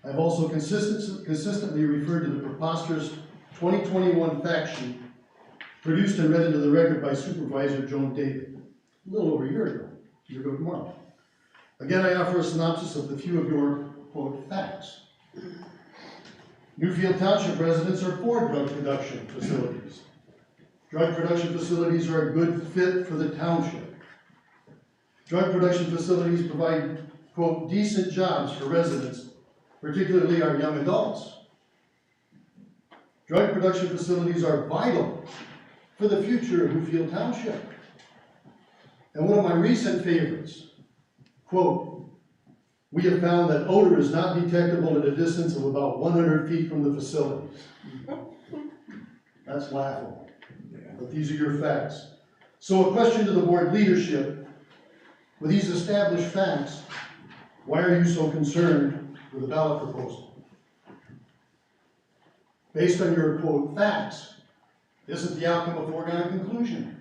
I've also consistently referred to the preposterous 2021 fact sheet produced and read into the record by Supervisor Joan David, a little over a year ago tomorrow. Again, I offer a synopsis of the few of your, quote, facts. Newfield Township residents are for drug production facilities. Drug production facilities are a good fit for the township. Drug production facilities provide, quote, decent jobs for residents, particularly our young adults. Drug production facilities are vital for the future of Newfield Township. And one of my recent favorites, quote, we have found that odor is not detectable at a distance of about 100 feet from the facilities. That's laughable, but these are your facts. So a question to the board leadership, with these established facts, why are you so concerned with the ballot proposal? Based on your, quote, facts, isn't the outcome a foregone conclusion?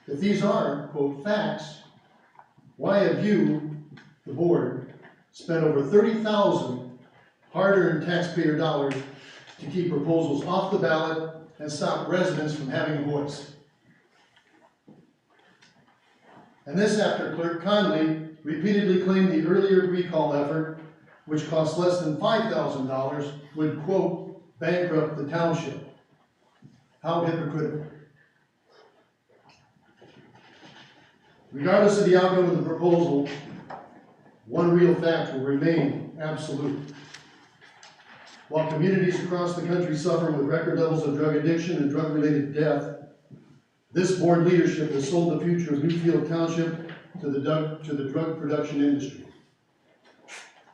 If these are, quote, facts, why have you, the board, spent over $30,000 hard-earned taxpayer dollars to keep proposals off the ballot and stop residents from having a voice? And this after Clerk Conley repeatedly claimed the earlier recall effort, which cost less than $5,000, would, quote, bankrupt the township. How hypocritical. Regardless of the outcome of the proposal, one real fact will remain absolute. While communities across the country suffer with record levels of drug addiction and drug-related death, this board leadership has sold the future of Newfield Township to the drug production industry.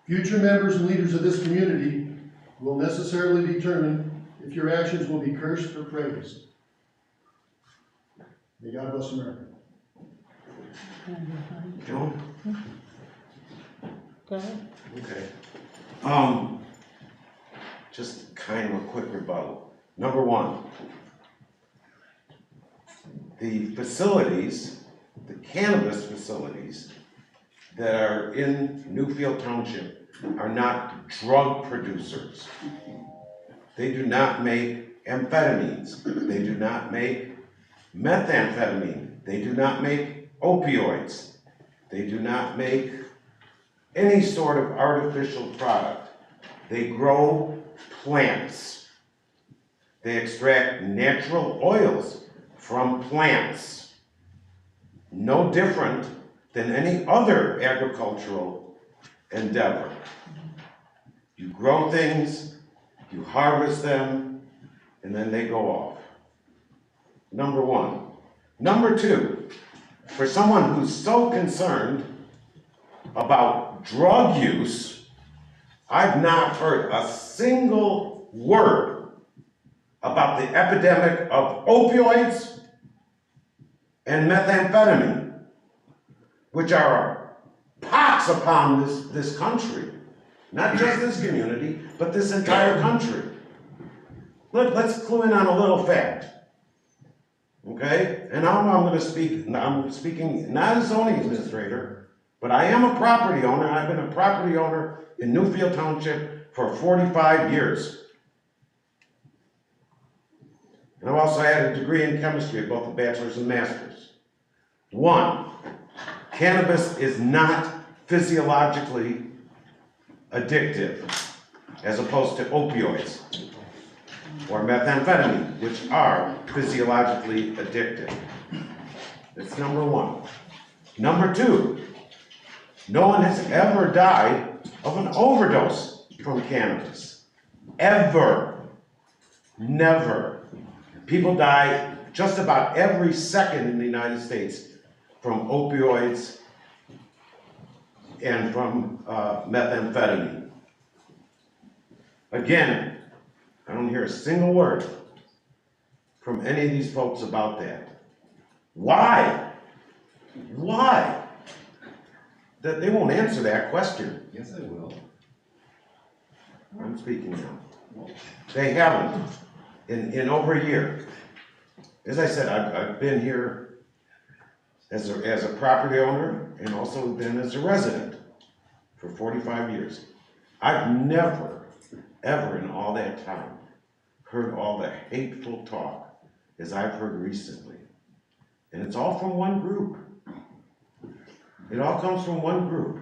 Future members and leaders of this community will necessarily determine if your actions will be cursed or praised. May God bless America. Joe? Go ahead. Okay. Just kind of a quick rebuttal. Number one, the facilities, the cannabis facilities that are in Newfield Township are not drug producers. They do not make amphetamines. They do not make methamphetamine. They do not make opioids. They do not make any sort of artificial product. They grow plants. They extract natural oils from plants. No different than any other agricultural endeavor. You grow things, you harvest them, and then they go off. Number one. Number two, for someone who's so concerned about drug use, I've not heard a single word about the epidemic of opioids and methamphetamine, which are pox upon this country. Not just this community, but this entire country. Let's clue in on a little fact. Okay? And now I'm speaking not as zoning administrator, but I am a property owner. I've been a property owner in Newfield Township for 45 years. And I've also had a degree in chemistry, both a bachelor's and master's. One, cannabis is not physiologically addictive, as opposed to opioids or methamphetamine, which are physiologically addictive. That's number one. Number two, no one has ever died of an overdose from cannabis. Ever. Never. People die just about every second in the United States from opioids and from methamphetamine. Again, I don't hear a single word from any of these folks about that. Why? Why? That they won't answer that question. Yes, I will. I'm speaking now. They haven't in over a year. As I said, I've been here as a property owner and also been as a resident for 45 years. I've never, ever in all that time heard all the hateful talk as I've heard recently. And it's all from one group. It all comes from one group.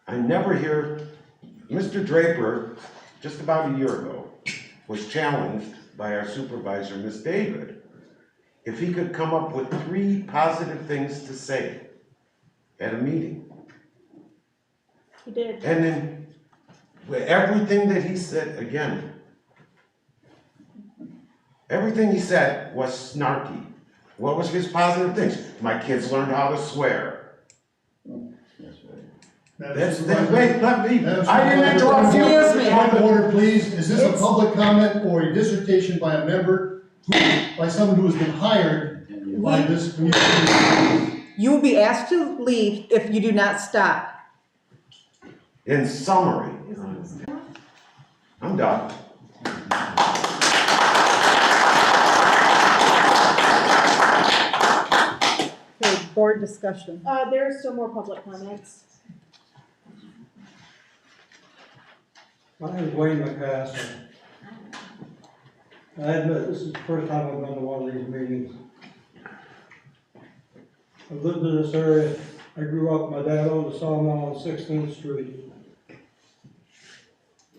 I never hear, Mr. Draper, just about a year ago, was challenged by our supervisor, Ms. David, if he could come up with 3 positive things to say at a meeting. He did. And then with everything that he said, again, everything he said was snarky. What was his positive things? My kids learned how to swear. Wait, let me, I didn't interrupt you. Excuse me. Point of order, please. Is this a public comment or a dissertation by a member, by someone who has been hired by this community? You will be asked to leave if you do not stop. In summary, I'm done. Okay, board discussion. There are still more public comments. My name is Wayne McCasker. I admit, this is the first time I've been to one of these meetings. I've lived in this area. I grew up, my dad owned a sawmill on 16th Street.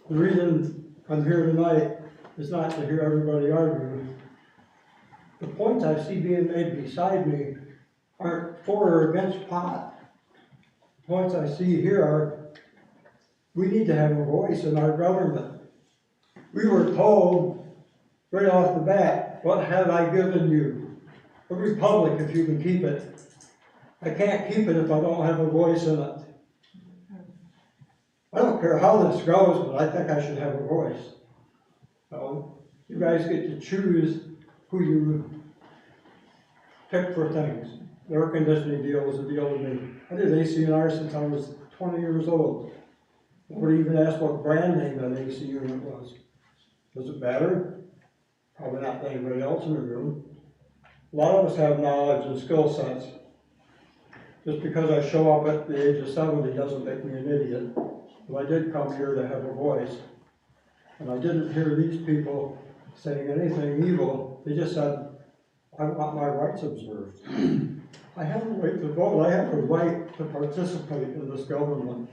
The reason I'm here tonight is not to hear everybody argue. The points I see being made beside me aren't for or against pot. The points I see here are, we need to have a voice in our government. We were told right off the bat, what have I given you? A republic if you can keep it. I can't keep it if I don't have a voice in it. I don't care how this goes, but I think I should have a voice. So you guys get to choose who you picked for things. The air conditioning deal was a deal to me. I did AC&R since I was 20 years old. Nobody even asked what brand name that AC unit was. Does it matter? Probably not to anybody else in the room. A lot of us have knowledge and skill sets. Just because I show up at the age of 70 doesn't make me an idiot. But I did come here to have a voice. And I didn't hear these people saying anything evil. They just said, I want my rights observed. I have a right to vote. I have a right to participate in this government.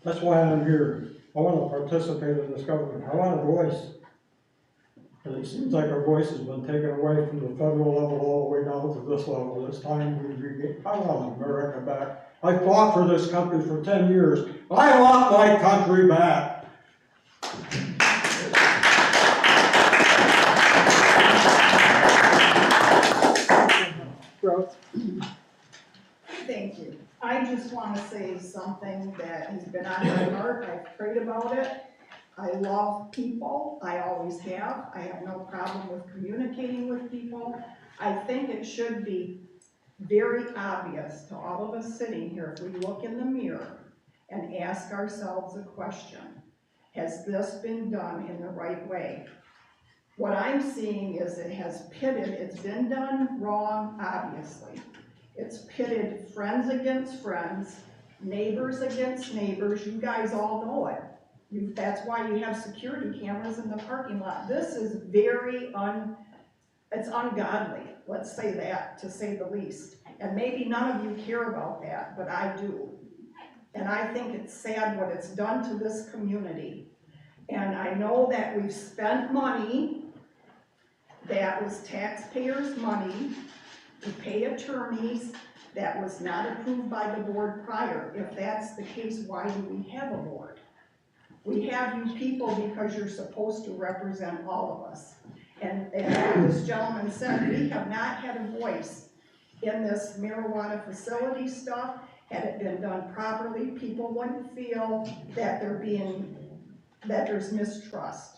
That's why I'm here. I want to participate in this government. I want a voice. And it seems like our voice has been taken away from the federal level all the way down to this level. It's time we regain. I want America back. I fought for this country for 10 years. I want my country back. Rose? Thank you. I just want to say something that has been on my heart. I've prayed about it. I love people. I always have. I have no problem with communicating with people. I think it should be very obvious to all of us sitting here, if we look in the mirror and ask ourselves a question, has this been done in the right way? What I'm seeing is it has pitted, it's been done wrong, obviously. It's pitted friends against friends, neighbors against neighbors. You guys all know it. That's why you have security cameras in the parking lot. This is it's ungodly, let's say that, to say the least. And maybe none of you care about that, but I do. And I think it's sad what it's done to this community. And I know that we've spent money that was taxpayers' money to pay attorneys that was not approved by the board prior. If that's the case, why do we have a board? We have you people because you're supposed to represent all of us. And this gentleman said, we have not had a voice in this marijuana facility stuff. Had it been done properly, people wouldn't feel that there's mistrust.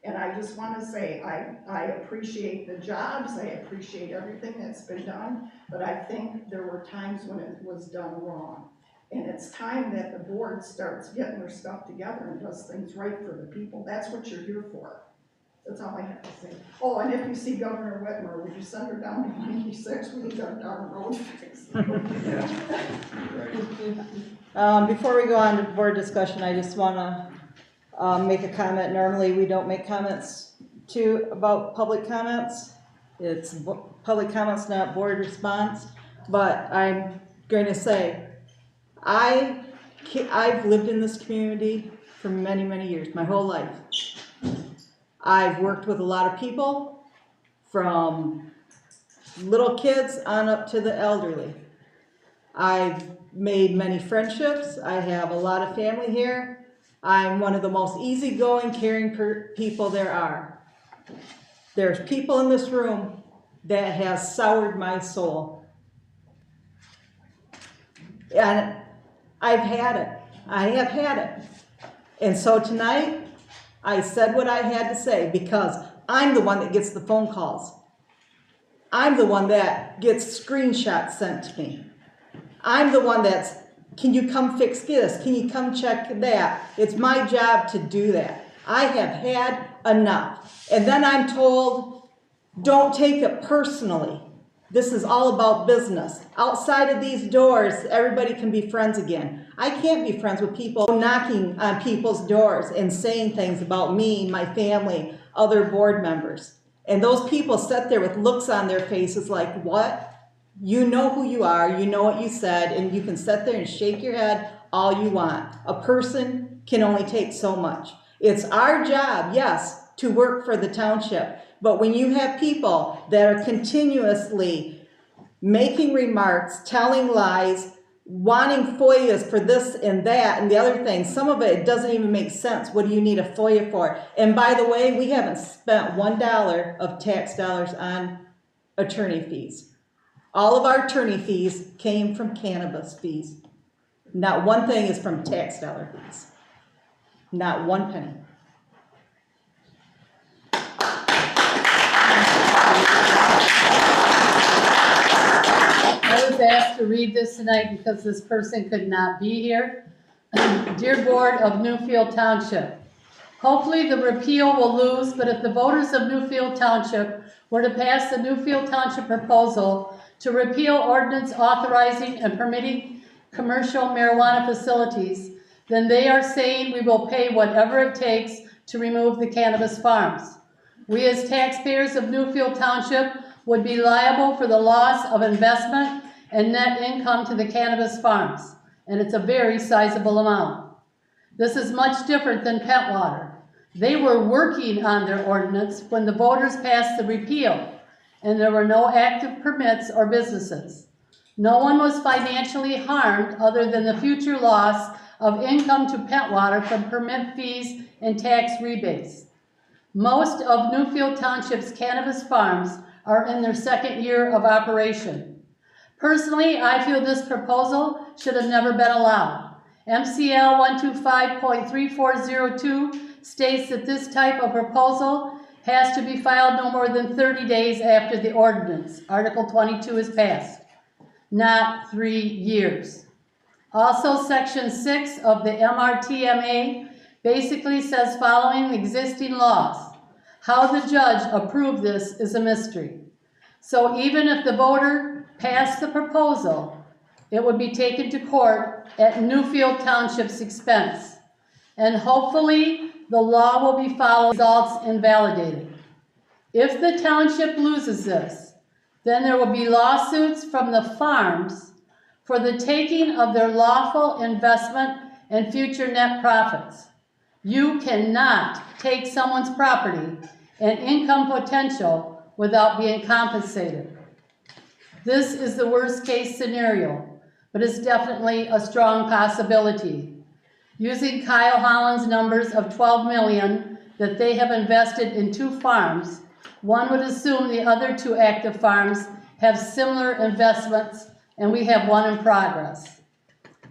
And I just want to say, I appreciate the jobs, I appreciate everything that's been done, but I think there were times when it was done wrong. And it's time that the board starts getting their stuff together and does things right for the people. That's what you're here for. That's all I have to say. Oh, and if you see Governor Whitmer, would you send her down to 96? We need our darn road fixed. Before we go on to board discussion, I just want to make a comment. Normally, we don't make comments about public comments. It's public comments, not board response. But I'm going to say, I've lived in this community for many, many years, my whole life. I've worked with a lot of people, from little kids on up to the elderly. I've made many friendships. I have a lot of family here. I'm one of the most easygoing, caring people there are. There's people in this room that has soured my soul. And I've had it. I have had it. And so tonight, I said what I had to say because I'm the one that gets the phone calls. I'm the one that gets screenshots sent to me. I'm the one that's, can you come fix this? Can you come check that? It's my job to do that. I have had enough. And then I'm told, don't take it personally. This is all about business. Outside of these doors, everybody can be friends again. I can't be friends with people knocking on people's doors and saying things about me, my family, other board members. And those people sit there with looks on their faces like, what? You know who you are, you know what you said, and you can sit there and shake your head all you want. A person can only take so much. It's our job, yes, to work for the township. But when you have people that are continuously making remarks, telling lies, wanting FOIAs for this and that and the other thing, some of it doesn't even make sense. What do you need a FOIA for? And by the way, we haven't spent $1 of tax dollars on attorney fees. All of our attorney fees came from cannabis fees. Not one thing is from tax dollar fees. Not one penny. I was asked to read this tonight because this person could not be here. Dear Board of Newfield Township, hopefully the repeal will lose, but if the voters of Newfield Township were to pass the Newfield Township proposal to repeal ordinance authorizing and permitting commercial marijuana facilities, then they are saying we will pay whatever it takes to remove the cannabis farms. We as taxpayers of Newfield Township would be liable for the loss of investment and net income to the cannabis farms, and it's a very sizable amount. This is much different than Pentwater. They were working on their ordinance when the voters passed the repeal, and there were no active permits or businesses. No one was financially harmed other than the future loss of income to Pentwater from permit fees and tax rebates. Most of Newfield Township's cannabis farms are in their second year of operation. Personally, I feel this proposal should have never been allowed. MCL 125.3402 states that this type of proposal has to be filed no more than 30 days after the ordinance, Article 22, is passed, not 3 years. Also, Section 6 of the MRTMA basically says following the existing laws. How the judge approved this is a mystery. So even if the voter passed the proposal, it would be taken to court at Newfield Township's expense. And hopefully the law will be followed, results invalidated. If the township loses this, then there will be lawsuits from the farms for the taking of their lawful investment and future net profits. You cannot take someone's property and income potential without being compensated. This is the worst case scenario, but it's definitely a strong possibility. Using Kyle Holland's numbers of 12 million that they have invested in 2 farms, one would assume the other 2 active farms have similar investments, and we have 1 in progress.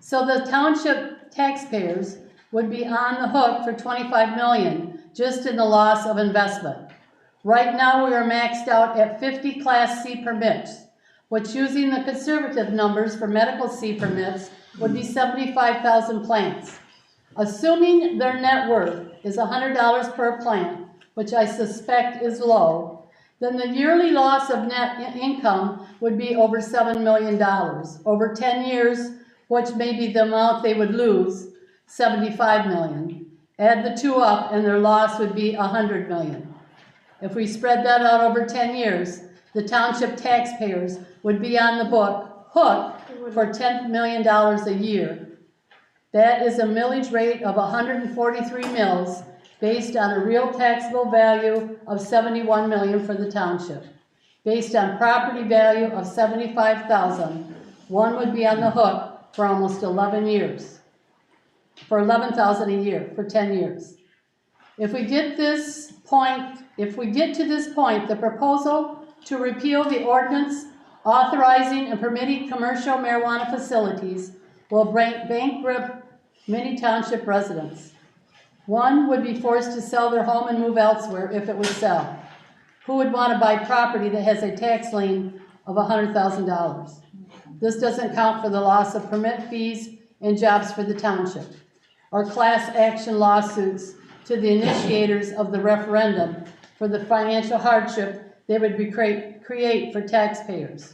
So the township taxpayers would be on the hook for 25 million just in the loss of investment. Right now we are maxed out at 50 Class C permits, which using the conservative numbers for medical C permits would be 75,000 plants. Assuming their net worth is $100 per plant, which I suspect is low, then the yearly loss of net income would be over $7 million. Over 10 years, which may be the amount they would lose, 75 million. Add the 2 up and their loss would be 100 million. If we spread that out over 10 years, the township taxpayers would be on the hook for $10 million a year. That is a millage rate of 143 mills based on a real taxable value of 71 million for the township. Based on property value of 75,000, one would be on the hook for almost 11 years. For 11,000 a year for 10 years. If we get to this point, the proposal to repeal the ordinance authorizing and permitting commercial marijuana facilities will bankrupt many township residents. One would be forced to sell their home and move elsewhere if it would sell. Who would want to buy property that has a tax lien of $100,000? This doesn't count for the loss of permit fees and jobs for the township, or class action lawsuits to the initiators of the referendum for the financial hardship they would create for taxpayers.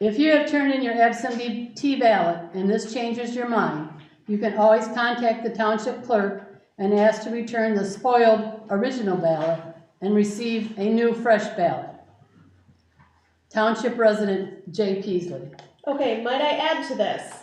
If you have turned in your absentee ballot and this changes your mind, you can always contact the township clerk and ask to return the spoiled original ballot and receive a new fresh ballot. Township resident Jay Peasley. Okay, might I add to this?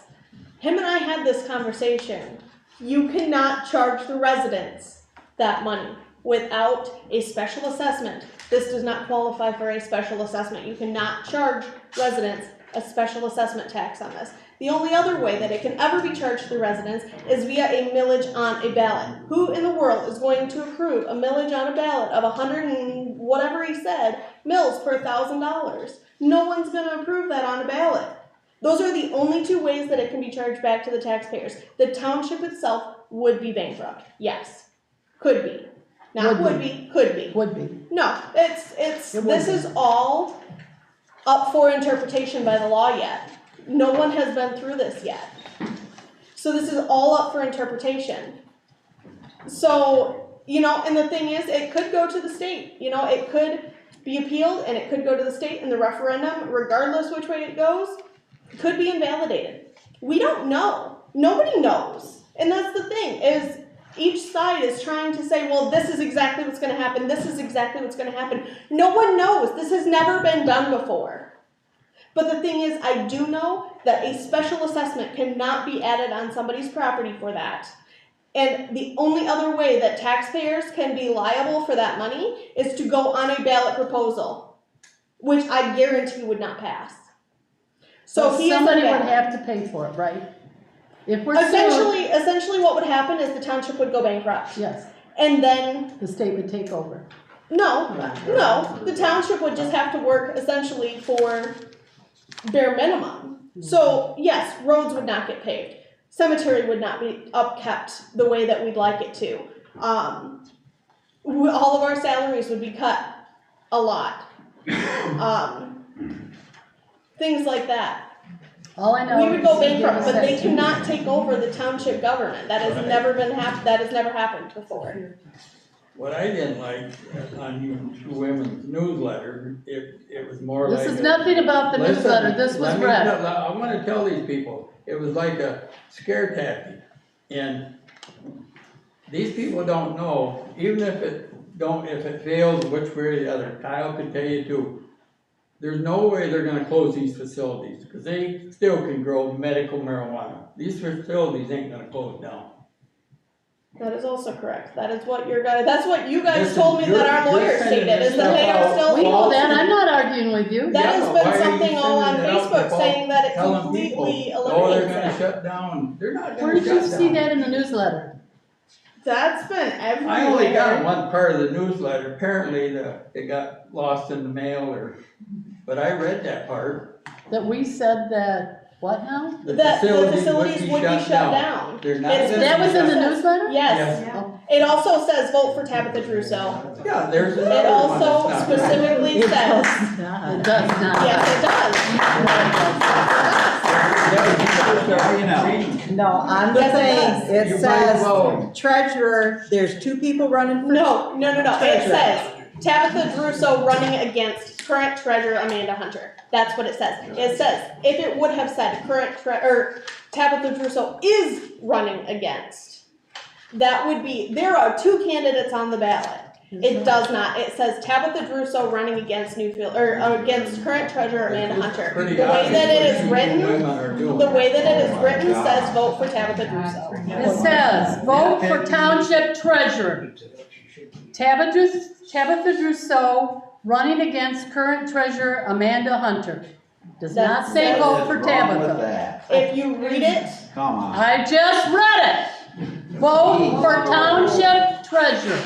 Him and I had this conversation. You cannot charge the residents that money without a special assessment. This does not qualify for a special assessment. You cannot charge residents a special assessment tax on this. The only other way that it can ever be charged to the residents is via a millage on a ballot. Who in the world is going to approve a millage on a ballot of 100 and whatever he said mills per $1,000? No one's going to approve that on a ballot. Those are the only 2 ways that it can be charged back to the taxpayers. The township itself would be bankrupt. Yes. Could be. Not would be, could be. Would be. No, this is all up for interpretation by the law yet. No one has been through this yet. So this is all up for interpretation. So, and the thing is, it could go to the state. It could be appealed and it could go to the state, and the referendum, regardless which way it goes, could be invalidated. We don't know. Nobody knows. And that's the thing, is each side is trying to say, well, this is exactly what's going to happen. This is exactly what's going to happen. No one knows. This has never been done before. But the thing is, I do know that a special assessment cannot be added on somebody's property for that. And the only other way that taxpayers can be liable for that money is to go on a ballot proposal, which I guarantee would not pass. So somebody would have to pay for it, right? If we're essentially what would happen is the township would go bankrupt. Yes. And then the state would take over. No, the township would just have to work essentially for bare minimum. So yes, roads would not get paved. Cemetery would not be upkept the way that we'd like it to. All of our salaries would be cut a lot. Things like that. All I know we would go bankrupt, but they cannot take over the township government. That has never happened before. What I didn't like on you women's newsletter, it was more like. This is nothing about the newsletter, this was read. I want to tell these people, it was like a scare tactic. And these people don't know, even if it fails which way or the other, Kyle could tell you too, there's no way they're gonna close these facilities, because they still can grow medical marijuana. These facilities ain't gonna close down. That is also correct. That's what you guys told me that our lawyers stated, is that they are still closed. Then I'm not arguing with you. That has been something all on Facebook saying that it completely eliminates oh, they're gonna shut down. They're not gonna Where did shut you down. see that in the newsletter? That's been everywhere. I only got one part of the newsletter. Apparently it got lost in the mail but I read that part. That we said that, what now? That the facilities would be shut down. That was in the newsletter? Yes. Yeah. It also says vote for Tabitha Druso. Yeah, there's another It also one specifically says. It does not. Yes, it does. No, on the Yes, thing, it says treasurer, there's two people running for. No. It treasurer. says Tabitha Druso running against current treasurer Amanda Hunter. That's what it says. It says, if it would have said Tabitha Druso is running against, that would be, there are two candidates on the ballot. It does not. It says Tabitha Druso running against Newfield, or against current treasurer Amanda Hunter. The way that it is written, says vote for Tabitha Druso. It says, vote for township treasurer. Tabitha Druso running against current treasurer Amanda Hunter. Does not say vote for Tabitha. If you read it. Come on. I just read it. Vote for township treasurer.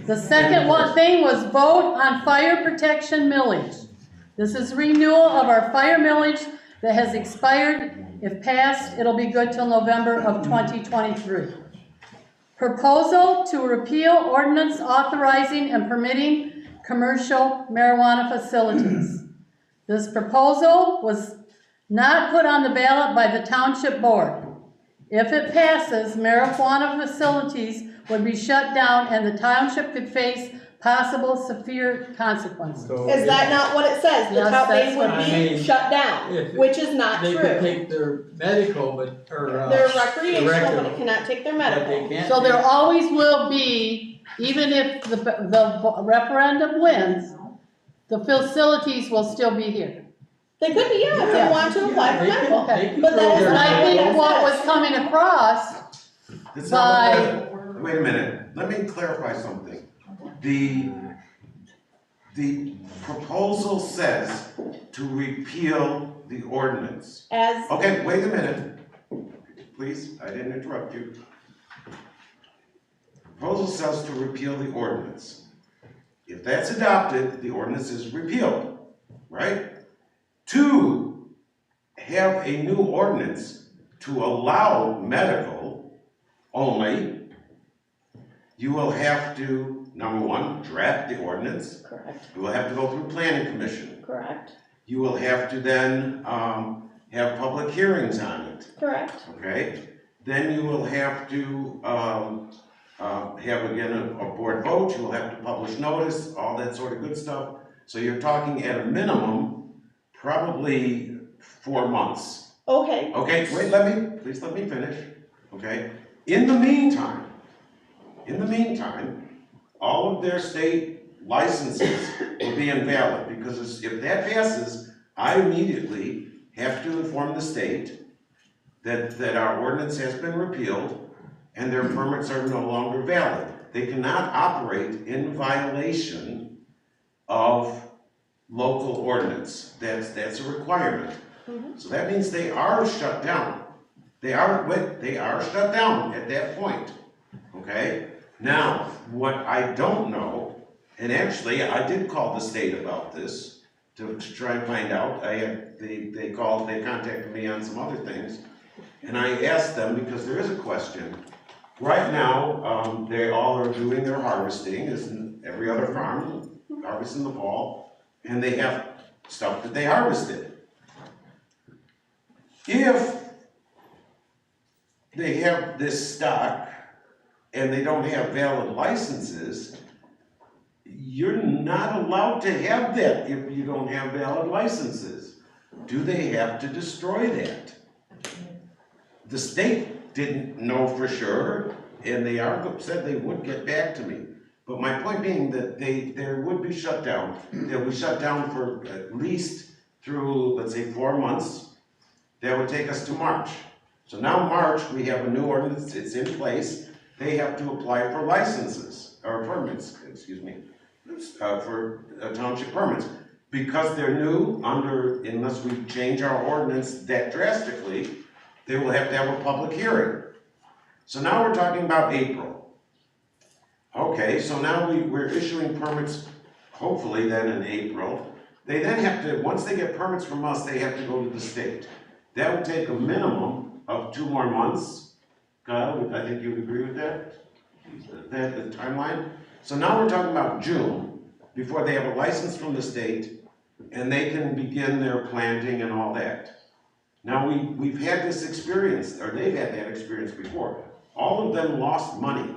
The second thing was vote on fire protection millage. This is renewal of our fire millage that has expired. If passed, it'll be good till November of 2023. Proposal to repeal ordinance authorizing and permitting commercial marijuana facilities. This proposal was not put on the ballot by the township board. If it passes, marijuana facilities would be shut down and the township could face possible severe consequences. Is that not what it says? They would be shut down, which is not true. They could take their medical, their recreational, but it cannot take their medical. So there always will be, even if the referendum wins, the facilities will still be here. They could be, if they want to apply for medical. Okay. But that is and not I think what was coming across Wait a minute, let me clarify something. The proposal says to repeal the ordinance. Okay, wait a minute. Please, I didn't interrupt you. Proposal says to repeal the ordinance. If that's adopted, the ordinance is repealed, right? To have a new ordinance to allow medical only, you will have to number one, draft the ordinance. Correct. You will have to go through planning commission. Correct. You will have to then, have public hearings on it, Correct. okay? Then you will have to, have again a board vote, you will have to publish notice, all that sort of good stuff. So you're talking at a minimum, probably 4 months. Okay. Okay, wait, please let me finish, okay? In the meantime, all of their state licenses will be invalid, because if that passes, I immediately have to inform the state that our ordinance has been repealed and their permits are no longer valid. They cannot operate in violation of local ordinance. That's a requirement. So that means they are shut down. They are shut down at that point, okay? Now, what I don't know, and actually I did call the state about this to try and find out. They contacted me on some other things, and I asked them, because there is a question. Right now, they all are doing their harvesting, as in every other farm, harvest in the fall, and they have stuff that they harvested. If they have this stock and they don't have valid licenses, you're not allowed to have that if you don't have valid licenses. Do they have to destroy that? The state didn't know for sure, and they said they would get back to me. But my point being that they would be shut down. They'll be shut down for at least through, let's say, 4 months. That would take us to March. So now March, we have a new ordinance, it's in place. They have to apply for licenses, or permits, excuse me, for township permits. Because they're new, unless we change our ordinance that drastically, they will have to have a public hearing. So now we're talking about April. Okay, so now we're issuing permits, hopefully then in April. They then have to, once they get permits from us, they have to go to the state. That would take a minimum of 2 more months. Kyle, I think you would agree with that? The timeline? So now we're talking about June, before they have a license from the state, and they can begin their planting and all that. Now we've had this experience, or they've had that experience before. All of them lost money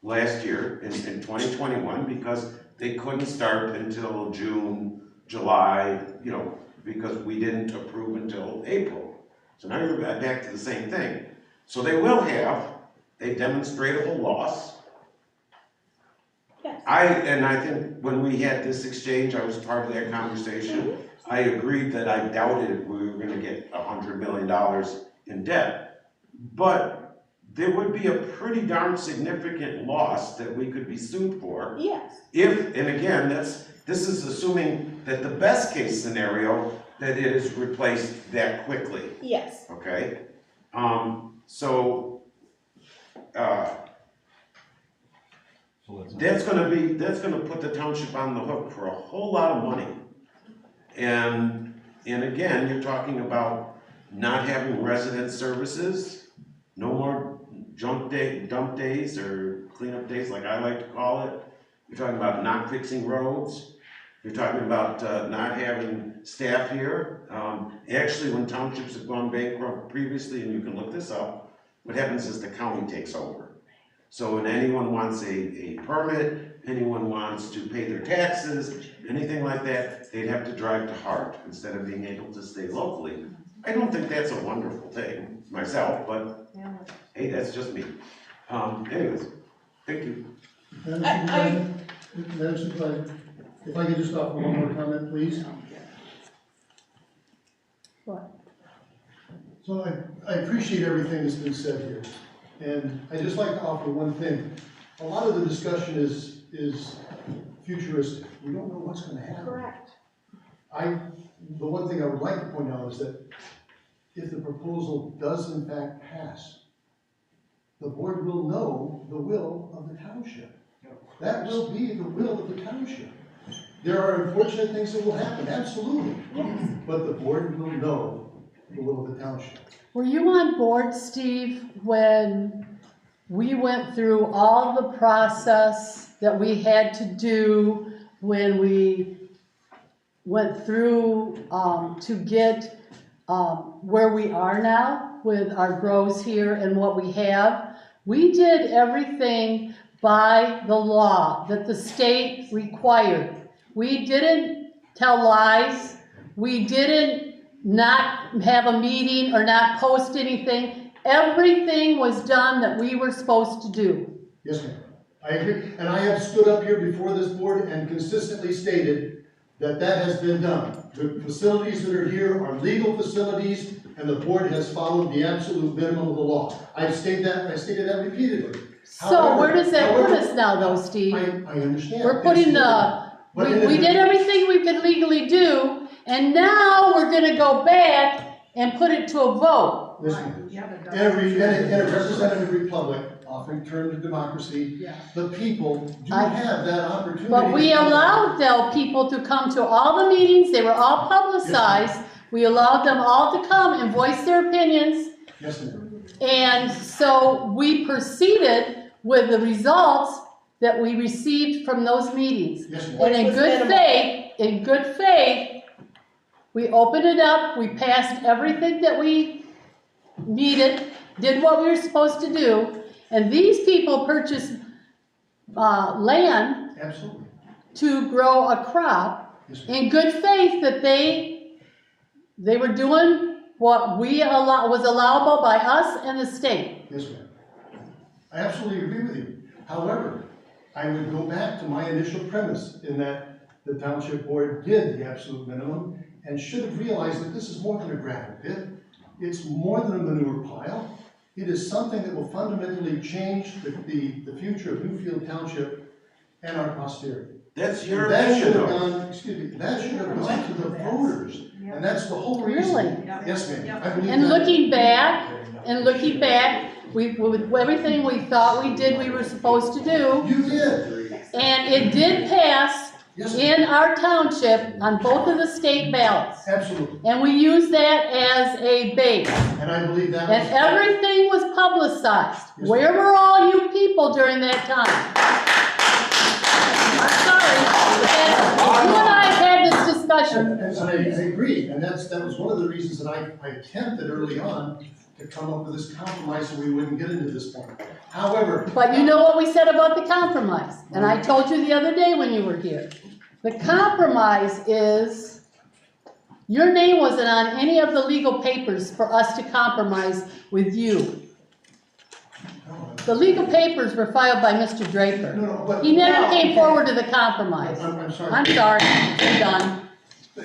last year in 2021 because they couldn't start until June, July, because we didn't approve until April. So now you're back to the same thing. So they will have a demonstrable loss. Yes. I think when we had this exchange, I was part of that conversation. I agreed that I doubted we were going to get $100 million in debt. But there would be a pretty darn significant loss that we could be sued for. Yes. And again, this is assuming that the best case scenario, that it is replaced that quickly. Yes. Okay? That's gonna put the township on the hook for a whole lot of money. And again, you're talking about not having resident services, no more dump days or cleanup days like I like to call it. You're talking about not fixing roads. You're talking about not having staff here. Actually, when townships have gone bankrupt previously, and you can look this up, what happens is the county takes over. So when anyone wants a permit, anyone wants to pay their taxes, anything like that, they'd have to drive to Hart instead of being able to stay locally. I don't think that's a wonderful thing myself, but hey, that's just me. Anyways, thank you. Madam Supervisor, if I could just offer one more comment, please. What? So I appreciate everything that's been said here, and I'd just like to offer one thing. A lot of the discussion is futuristic. We don't know what's gonna happen. Correct. The one thing I would like to point out is that if the proposal does in fact pass, the board will know the will of the township. That will be the will of the township. There are unfortunate things that will happen, absolutely. Yes. But the board will know the will of the township. Were you on board, Steve, when we went through all the process that we had to do when we went through, to get, where we are now with our grows here and what we have. We did everything by the law that the state required. We didn't tell lies. We didn't not have a meeting or not post anything. Everything was done that we were supposed to do. Yes, ma'am. I agree, and I have stood up here before this board and consistently stated that that has been done. The facilities that are here are legal facilities, and the board has followed the absolute minimum of the law. I've stated that repeatedly. So where does that put us now though, Steve? I understand. We're putting we did everything we could legally do, and now we're gonna go back and put it to a vote. Listen, in a representative republic, often termed a democracy, the people do have that opportunity. But we allowed the people to come to all the meetings, they were all publicized. We allowed them all to come and voice their opinions. Yes, ma'am. And so we proceeded with the results that we received from those meetings. Yes, ma'am. And in good faith, we opened it up, we passed everything that we needed, did what we were supposed to do, and these people purchased land Absolutely. to grow a crop in good faith that they were doing what was allowable by us and the state. Yes, ma'am. I absolutely agree with you. However, I would go back to my initial premise in that the township board did the absolute minimum and should have realized that this is more than a gravel pit. It's more than a manure pile. It is something that will fundamentally change the future of Newfield Township and our posterity. That's your That should opinion, have though. gone, excuse me, that should have gone to the voters. And that's the whole reason. Really? Yes, ma'am. I believe And that. looking back, with everything we thought we did, we were supposed to do. You did. And it did pass in our township on both of the state ballots. Absolutely. And we used that as a base. And I believe that And everything was publicized. Where were all you people during that time? I'm sorry, but you and I had this discussion. And I agree, and that was one of the reasons that I attempted early on to come up with this compromise so we wouldn't get into this point. However. But you know what we said about the compromise? And I told you the other day when you were here. The compromise is, your name wasn't on any of the legal papers for us to compromise with you. The legal papers were filed by Mr. Draper. He never came forward to the compromise. I'm sorry. I'm sorry, I'm done.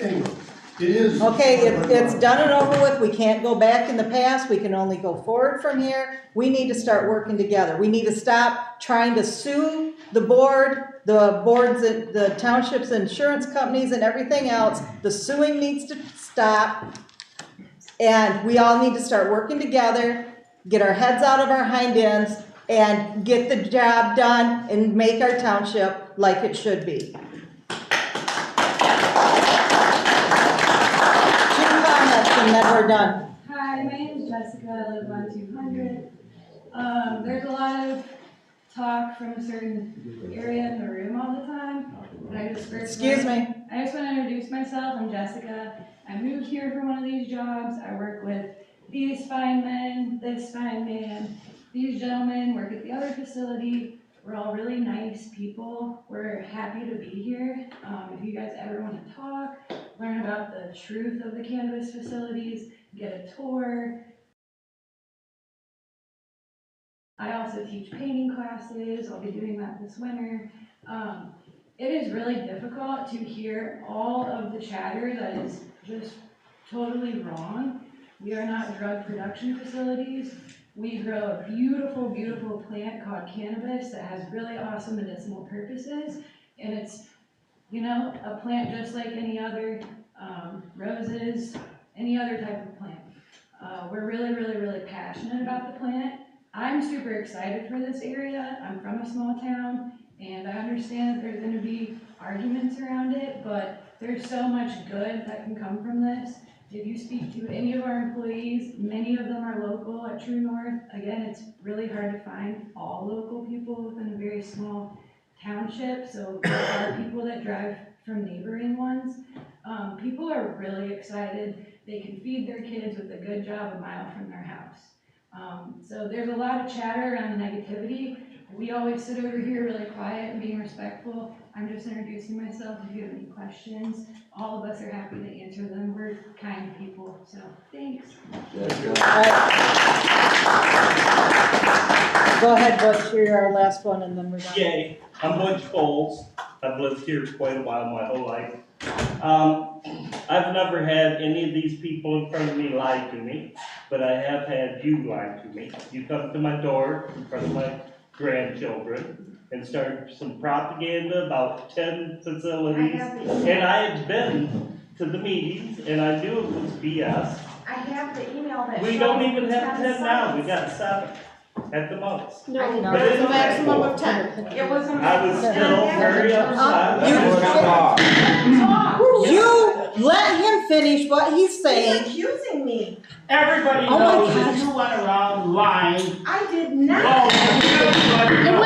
Anyway, it is. Okay, it's done and over with, we can't go back in the past, we can only go forward from here. We need to start working together. We need to stop trying to sue the boards, the township's insurance companies and everything else. The suing needs to stop. And we all need to start working together, get our heads out of our hind ends, and get the job done and make our township like it should be. 2 comments and then we're done. Hi, my name is Jessica, I live on 200. There's a lot of talk from a certain area in the room all the time. And I just Excuse me. I just want to introduce myself. I'm Jessica. I moved here for one of these jobs. I work with these fine men, this fine man. These gentlemen work at the other facility. We're all really nice people. We're happy to be here. If you guys ever want to talk, learn about the truth of the cannabis facilities, get a tour. I also teach painting classes. I'll be doing that this winter. It is really difficult to hear all of the chatter that is just totally wrong. We are not drug production facilities. We grow a beautiful, beautiful plant called cannabis that has really awesome medicinal purposes. And it's, you know, a plant just like any other roses, any other type of plant. We're really, really, really passionate about the plant. I'm super excited for this area. I'm from a small town, and I understand that there's going to be arguments around it, but there's so much good that can come from this. if you speak to any of our employees, many of them are local at True North. Again, it's really hard to find all local people within a very small township, so there are people that drive from neighboring ones. People are really excited. They can feed their kids with a good job a mile from their house. So there's a lot of chatter around the negativity. We always sit over here really quiet and being respectful. I'm just introducing myself. If you have any questions, all of us are happy to answer them. We're kind people, so thanks. Go ahead, Butch, you're our last one, and then we're done. Yay, I'm Butch Coles. I've lived here quite a while, my whole life. I've never had any of these people in front of me lie to me, but I have had you lie to me. You come to my door in front of my grandchildren and start some propaganda about 10 facilities. And I had been to the meetings and I knew it was BS. I have the email that. We don't even have 10 now, we got 7 at the most. No, But there's a anyway, maximum of 10. It was a. I was still very upset. You let him finish what he's He's saying. accusing me. Everybody Oh my knows God. that you went around lying. I did not. Oh, you